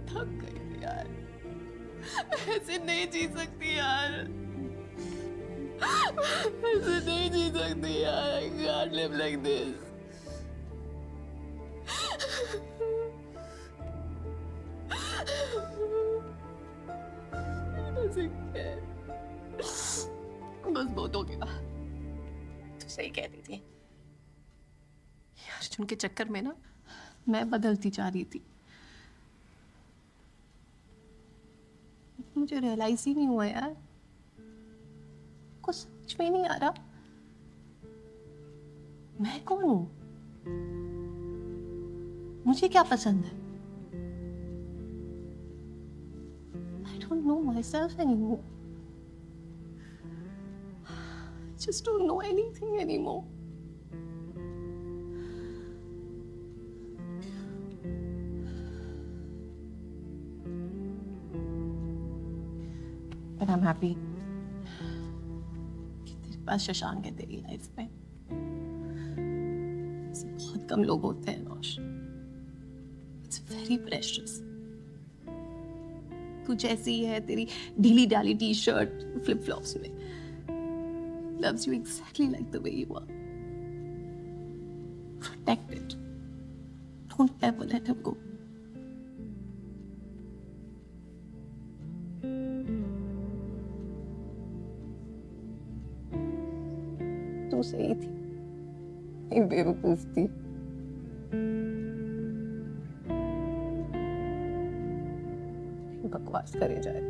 थक गई यार। ऐसे नहीं जी सकती यार, ऐसे नहीं जी सकती यार। I can't live like this. ऐसे क्या? बस बहुत हो गया। तू सही कह रही थी। अर्जुन के चक्कर में ना मैं बदलती जा रही थी। मुझे रियलाइज ही नहीं हुआ यार, कुछ समझ में नहीं आ रहा मैं कौन हूं, मुझे क्या पसंद है। I don't know myself anymore. I just don't know anything anymore. But I'm happy कि तेरे पास शशांक है तेरी लाइफ में। ऐसे बहुत कम लोग होते हैं रोश। It's very precious. तू जैसी है, तेरी ढीली डाली टी शर्ट फ्लिप फ्लॉप्स में, loves you exactly like the way you are. Protect it. Don't ever let him go. तू सही थी, मैं बेवकूफ थी। बकवास करे जाए।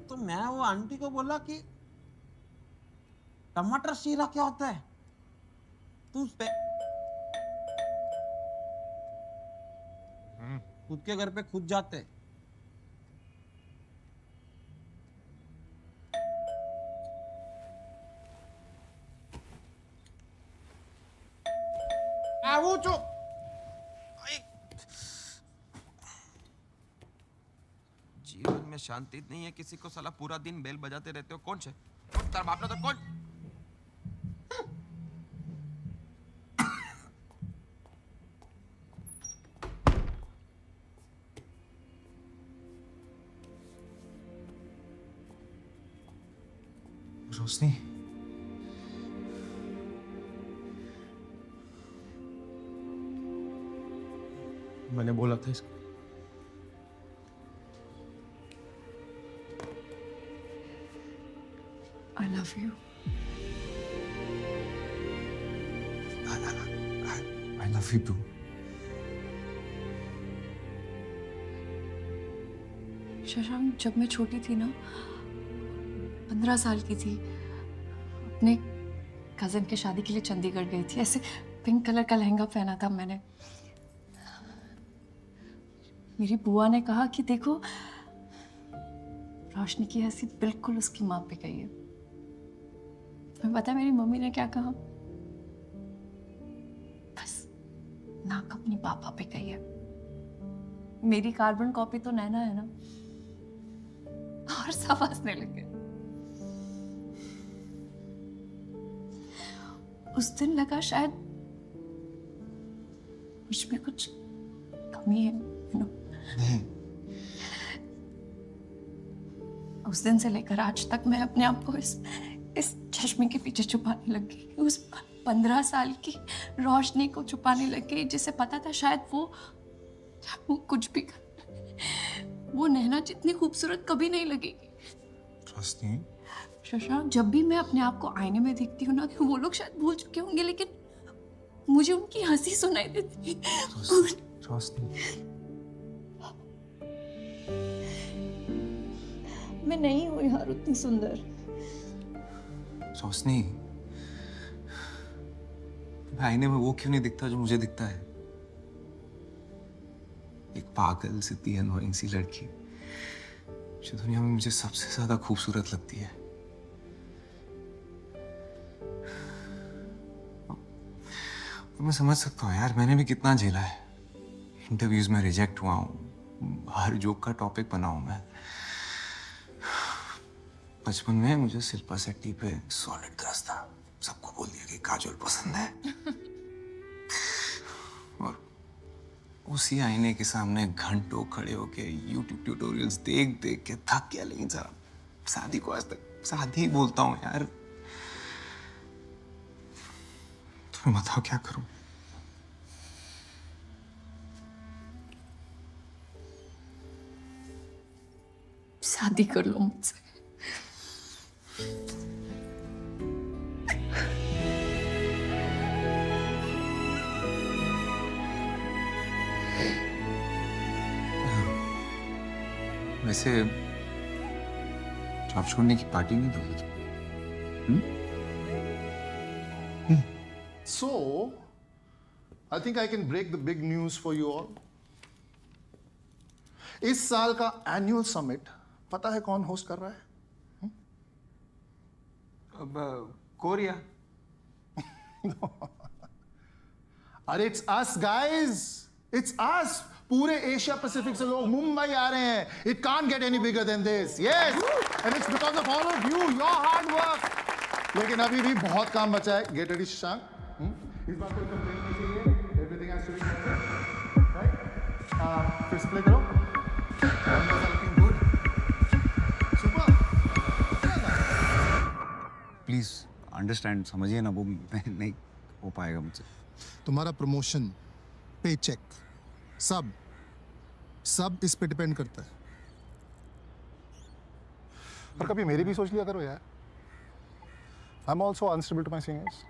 तो मैं वो आंटी को बोला कि टमाटर शीरा क्या होता है, तू उस पे खुद के घर पे खुद जाते। वो जो जीवन में शांति नहीं है किसी को, साला पूरा दिन बेल बजाते रहते हो। कौन से तेरा बाप ने तो कौन? रोशनी, मैंने बोला था इसको। I love you. I love you too. Shashank, जब मैं छोटी थी ना, 15 साल की थी, अपने कजिन के शादी के लिए चंडीगढ़ गई थी। ऐसे पिंक कलर का लहंगा पहना था मैंने। मेरी बुआ ने कहा कि देखो, रोशनी की हंसी बिल्कुल उसकी माँ पे गई है। तुम्हें पता है मेरी मम्मी ने क्या कहा? बस नाक अपनी पापा पे गई है। मेरी कार्बन कॉपी तो नैना है ना। और सब हंसने लगे। उस दिन लगा शायद मुझ में कुछ कमी है, यू नो। उस दिन से लेकर आज तक मैं अपने आप को इस चश्मे के पीछे छुपाने लग गई। उस 15 साल की रोशनी को छुपाने लग गई, जिसे पता था शायद वो कुछ भी कर, वो नैना जितनी खूबसूरत कभी नहीं लगेगी। रोशनी, शशांक, जब भी मैं अपने आप को आईने में देखती हूँ ना, कि वो लोग शायद भूल चुके होंगे, लेकिन मुझे उनकी हंसी सुनाई देती है। रोशनी, मैं नहीं हूँ यार उतनी सुंदर। रोशनी, आईने में वो क्यों नहीं दिखता जो मुझे दिखता है? एक पागल सी अनोइंग सी लड़की जो दुनिया में मुझे सबसे ज्यादा खूबसूरत लगती है। और मैं समझ सकता हूँ यार, मैंने भी कितना झेला है। इंटरव्यूज में रिजेक्ट हुआ हूँ, हर जोक का टॉपिक बना हूँ मैं। बचपन में मुझे शिल्पा शेट्टी पे सॉलिड क्रश था, सबको बोल दिया कि काजोल पसंद है। और उसी आईने के सामने घंटों खड़े होके YouTube ट्यूटोरियल्स देख देख के थक गया। लेकिन साहब शादी को आज तक शादी ही बोलता हूँ यार। तुम बताओ क्या करूं? शादी कर लो मुझसे। वैसे जॉब छोड़ने की पार्टी नहीं दोगे तुम? So, I think I can break the big news for you all. इस साल का एनुअल समिट पता है कौन होस्ट कर रहा है? कोरिया। अरे it's us guys, it's us. पूरे एशिया पैसिफिक से लोग मुंबई आ रहे हैं। It can't get any bigger than this. Yes, and it's because of all of you, your hard work. लेकिन अभी भी बहुत काम बचा है। Get ready Shashank. इस बार कोई कंप्लेंट नहीं चाहिए। Everything has to be perfect, right? फिर से प्ले करो। Looking good, super. Please understand, समझिए ना, वो नहीं हो पाएगा मुझसे। तुम्हारा प्रमोशन, पे चेक, सब इस पे डिपेंड करता है। और कभी मेरी भी सोच लिया करो यार। I am also unstable to my seniors.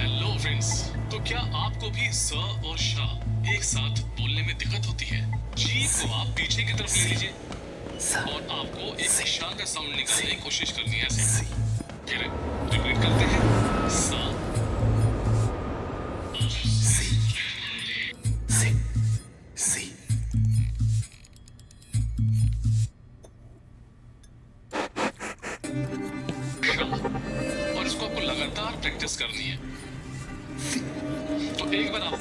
Hello friends, तो क्या आपको भी स और श एक साथ बोलने में दिक्कत होती है? जी को आप पीछे की तरफ ले लीजिए और आपको एक श का साउंड निकालने की कोशिश करनी है ऐसे। फिर रिपीट करते हैं स और इसको आपको लगातार प्रैक्टिस करनी है। तो एक बार आप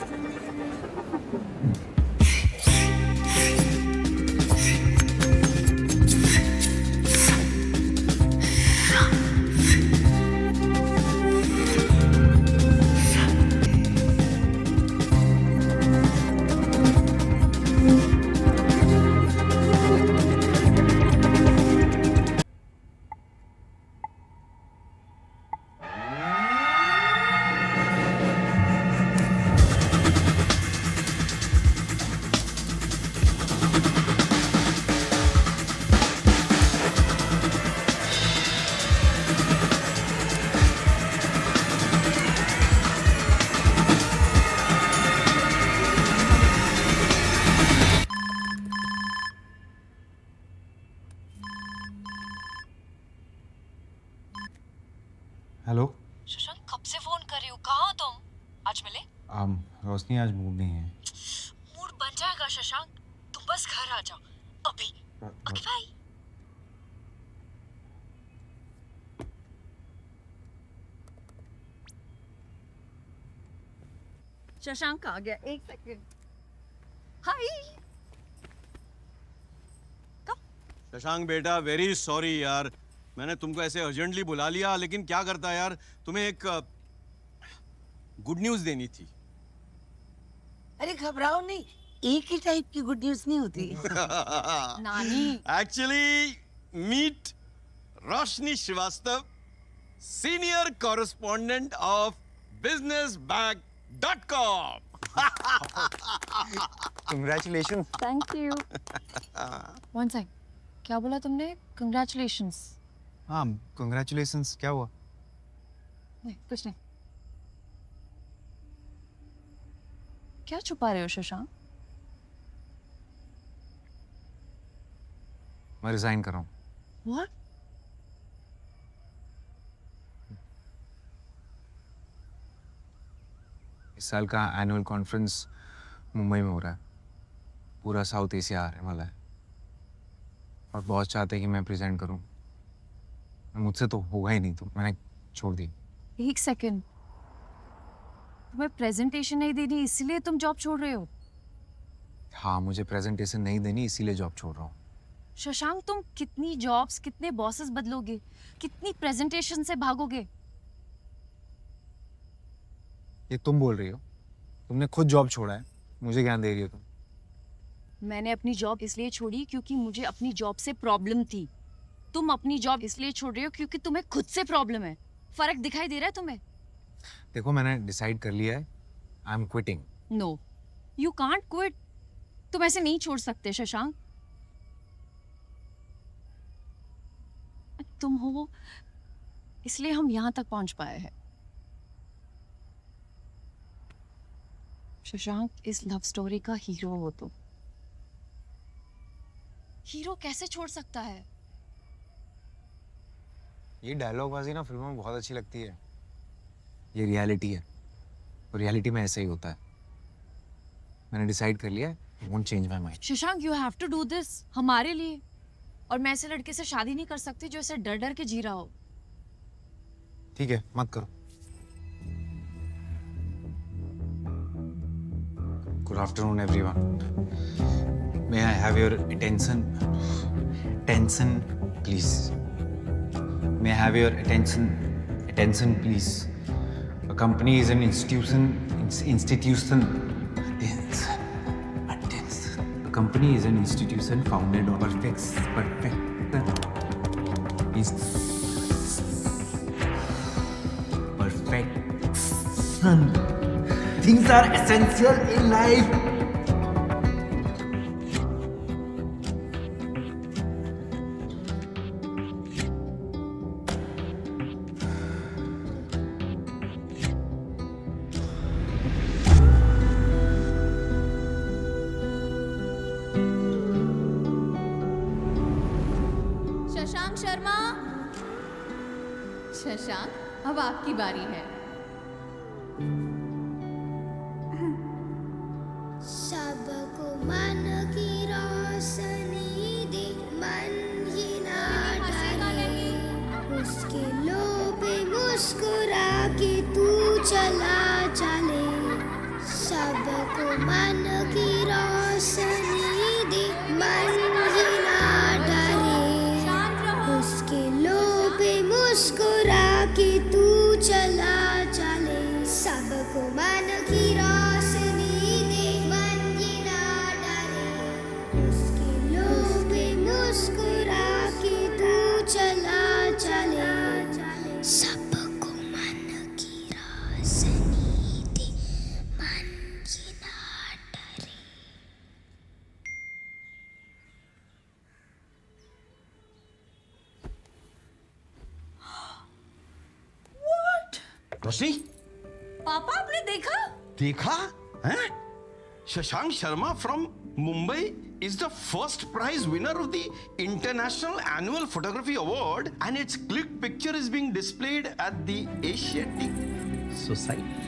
हेलो शशांक, कब से फोन कर रही हो? कहाँ हो तुम? आज मिले? रोशनी आज मूड नहीं है। मूड बन जाएगा शशांक, तुम बस घर आ जाओ अभी। Okay bye. शशांक आ गया, एक सेकंड। हाय। शशांक बेटा, वेरी सॉरी यार, मैंने तुमको ऐसे अर्जेंटली बुला लिया, लेकिन क्या करता यार, तुम्हें एक गुड न्यूज देनी थी। अरे घबराओ नहीं, एक ही टाइप की गुड न्यूज नहीं होती। नानी। Actually meet Roshni Srivastava, senior correspondent of businessbag.com। Congratulations। Thank you. One sec, क्या बोला तुमने? कंग्रेचुलेशंस। हाँ, congratulations। क्या हुआ? नहीं, कुछ नहीं। क्या छुपा रहे हो शशांक? मैं रिजाइन कर रहा हूँ। What? इस साल का एनुअल कॉन्फ्रेंस मुंबई में हो रहा है। पूरा साउथ एशिया आने वाला है और बहुत चाहते हैं कि मैं प्रेजेंट करूं। मुझसे तो होगा ही नहीं, तो मैंने छोड़ दी। एक सेकंड, तुम्हें प्रेजेंटेशन नहीं देनी इसलिए तुम जॉब छोड़ रहे हो? हाँ, मुझे प्रेजेंटेशन नहीं देनी इसीलिए जॉब छोड़ रहा हूँ। शशांक, तुम कितनी जॉब्स, कितने बॉसेस बदलोगे, कितनी प्रेजेंटेशन से भागोगे? ये तुम बोल रही हो? तुमने खुद जॉब छोड़ा है, मुझे ज्ञान दे रही हो तुम? मैंने अपनी जॉब इसलिए छोड़ी क्योंकि मुझे अपनी जॉब से प्रॉब्लम थी। तुम अपनी जॉब इसलिए छोड़ रहे हो क्योंकि तुम्हें खुद से प्रॉब्लम है। फर्क दिखाई दे रहा है तुम्हें? देखो, मैंने डिसाइड कर लिया है, I am quitting. No, you can't quit. तुम ऐसे नहीं छोड़ सकते शशांक। तुम हो इसलिए हम यहां तक पहुंच पाए हैं। शशांक, इस लव स्टोरी का हीरो हो तुम। हीरो कैसे छोड़ सकता है? ये डायलॉग बाजी ना फिल्मों में बहुत अच्छी लगती है, ये रियलिटी है और रियलिटी में ऐसे ही होता है। मैंने डिसाइड कर लिया है, won't change my mind. Shashank, you have to do this हमारे लिए। और मैं ऐसे लड़के से शादी नहीं कर सकती जो ऐसे डर डर के जी रहा हो। ठीक है, मत करो। Good afternoon everyone. May I have your attention please? May I have your attention please? A company is an institution. A company is an institution founded on perfection. Things are essential in life. Shashank Sharma, Shashank, अब आपकी बारी है। सबको मन की रोशनी दे, मन ही ना डरे, उसके लोभ मुस्कुरा के तू चला चले। सबको मन की रोशनी दे, मन ही ना डरे, उसके लोभ मुस्कुरा के तू चला चले। सबको मन की रोशनी दे, मन ही ना डरे, उसके लोभ मुस्कुरा के तू चला चले। सबको मन की रोशनी दे, मन ही ना डरे। रोशनी, पापा, आपने देखा? देखा हैं? Shashank Sharma from Mumbai is the first prize winner of the International Annual Photography Award, and its click picture is being displayed at the Asiatic Society.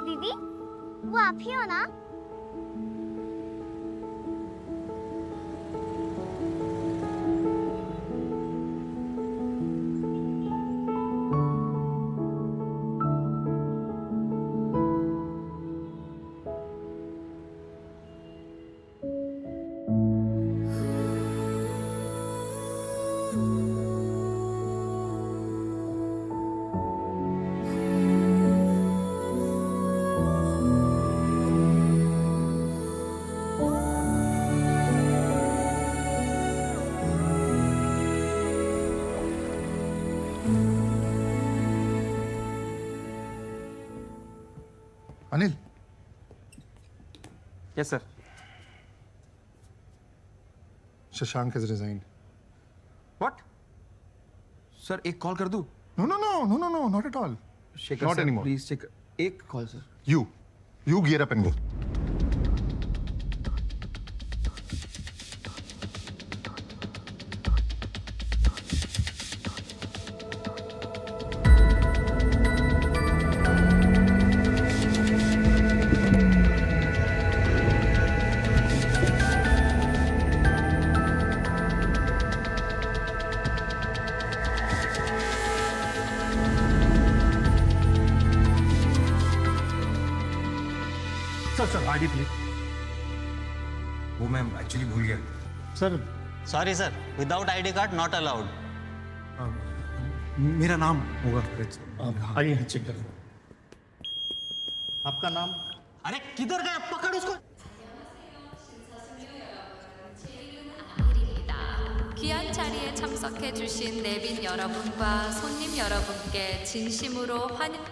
दीदी, वो आप ही हो ना? Yes, sir. Shashank has resigned. What? Sir, एक कॉल कर दूं? No, not at all. Shekhar Not sir, anymore. Please, Shekhar. एक call sir. You gear up and go. Sir ID please. वो मैं एक्चुअली भूल गया. Sir. Sorry sir, without ID card not allowed. मेरा नाम होगा. आइए चेक कर. आपका नाम? अरे किधर गया, पकड़ उसको. 귀한 자리에 참석해 주신 내빈 여러분과 손님 여러분께 진심으로 환영.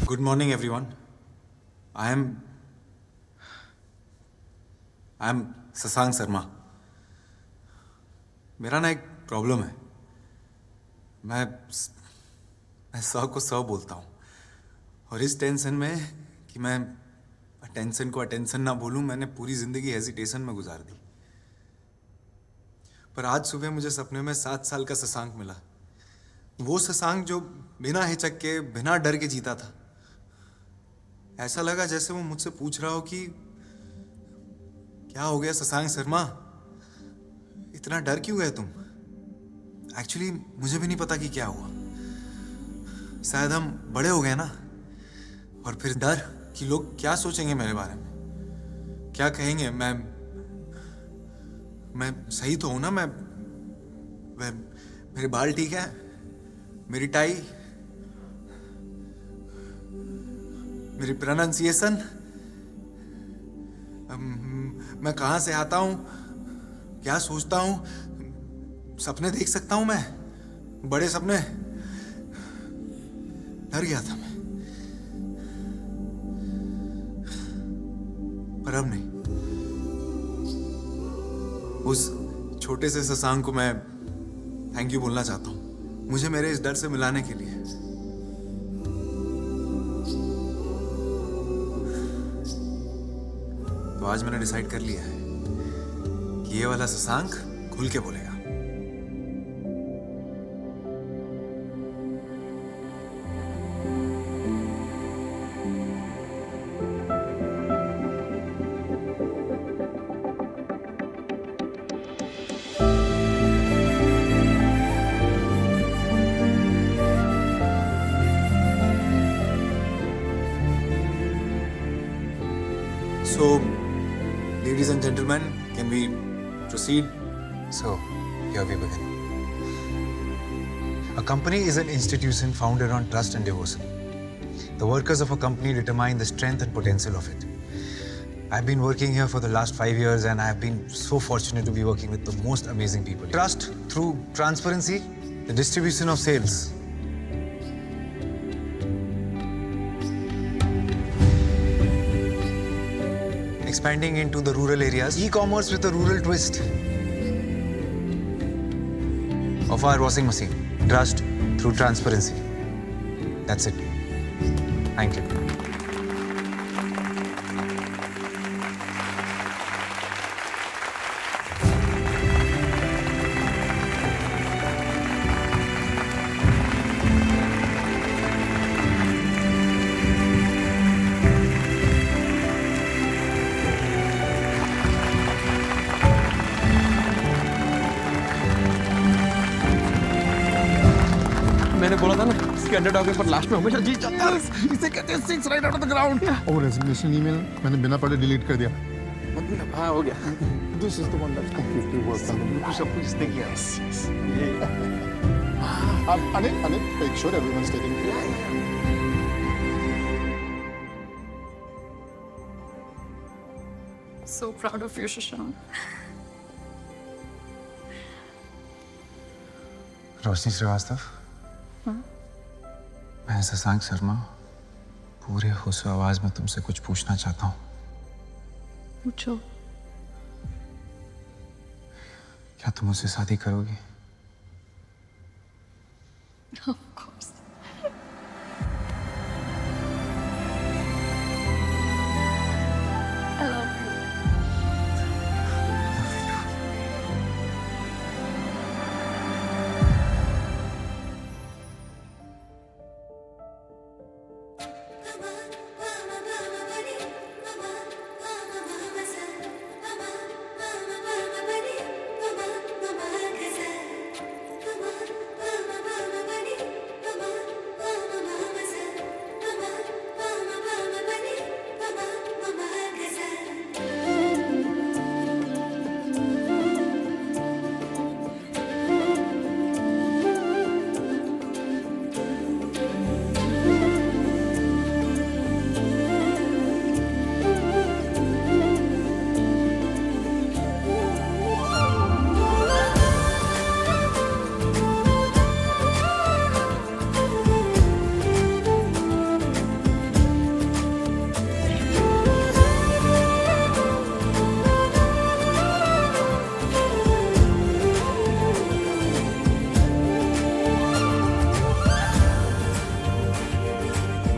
Good morning, everyone. I am Shashank Sharma. मेरा ना एक प्रॉब्लम है. मैं स को स बोलता हूँ और इस टेंशन में कि मैं अटेंशन को अटेंशन ना बोलूँ, मैंने पूरी जिंदगी हेजिटेशन में गुजार दी. पर आज सुबह मुझे सपने में 7 साल का शशांक मिला. वो शशांक जो बिना हिचक के, बिना डर के जीता था. ऐसा लगा जैसे वो मुझसे पूछ रहा हो कि क्या हो गया शशांक शर्मा, इतना डर क्यों गए तुम. एक्चुअली मुझे भी नहीं पता कि क्या हुआ. शायद हम बड़े हो गए ना, और फिर डर कि लोग क्या सोचेंगे मेरे बारे में, क्या कहेंगे. मैं सही तो हूं ना. मैं मेरे बाल ठीक है, मेरी टाई, मेरी प्रोनाउंसिएशन, मैं कहाँ से आता हूँ, क्या सोचता हूँ, सपने देख सकता हूँ मैं, बड़े सपने. डर गया था मैं, पर अब नहीं. उस छोटे से शशांक को मैं थैंक यू बोलना चाहता हूँ, मुझे मेरे इस डर से मिलाने के लिए. तो आज मैंने डिसाइड कर लिया है कि ये वाला शशांक खुल के बोलेगा. So, ladies and gentlemen, can we proceed? So, here we begin. A company is an institution founded on trust and devotion. The workers of a company determine the strength and potential of it. I've been working here for the last 5 years and I've been so fortunate to be working with the most amazing people. Trust through transparency, the distribution of sales. Expanding into the rural areas, e-commerce with a rural twist of our washing machine. Trust through transparency. That's it. Thank you. मैंने बोला था ना इसके underdog है पर last में हमेशा जीत जाता है। इसे कहते हैं six right out of the ground. और रेजिग्नेशन ईमेल मैंने बिना पढ़े डिलीट कर दिया। मतलब हाँ हो गया। This is the one that's completely work. बिल्कुल सब कुछ इसने किया। Anil make sure everyone's taken care of. So proud of you, Shashank. रोशनी श्रीवास्तव, हाँ? मैं शशांक शर्मा पूरे होश आवाज में तुमसे कुछ पूछना चाहता हूँ। पूछो। क्या तुम मुझसे शादी करोगी? Of course. I love you.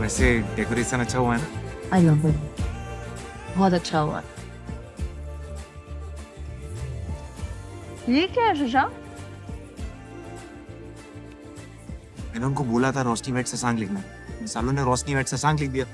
वैसे डेकोरेशन अच्छा हुआ है ना? I love it. बहुत अच्छा हुआ। ये क्या है शशांक? मैंने उनको बोला था रोशनी वेट शशांक लिखना, सालों ने रोशनी वेट शशांक लिख दिया।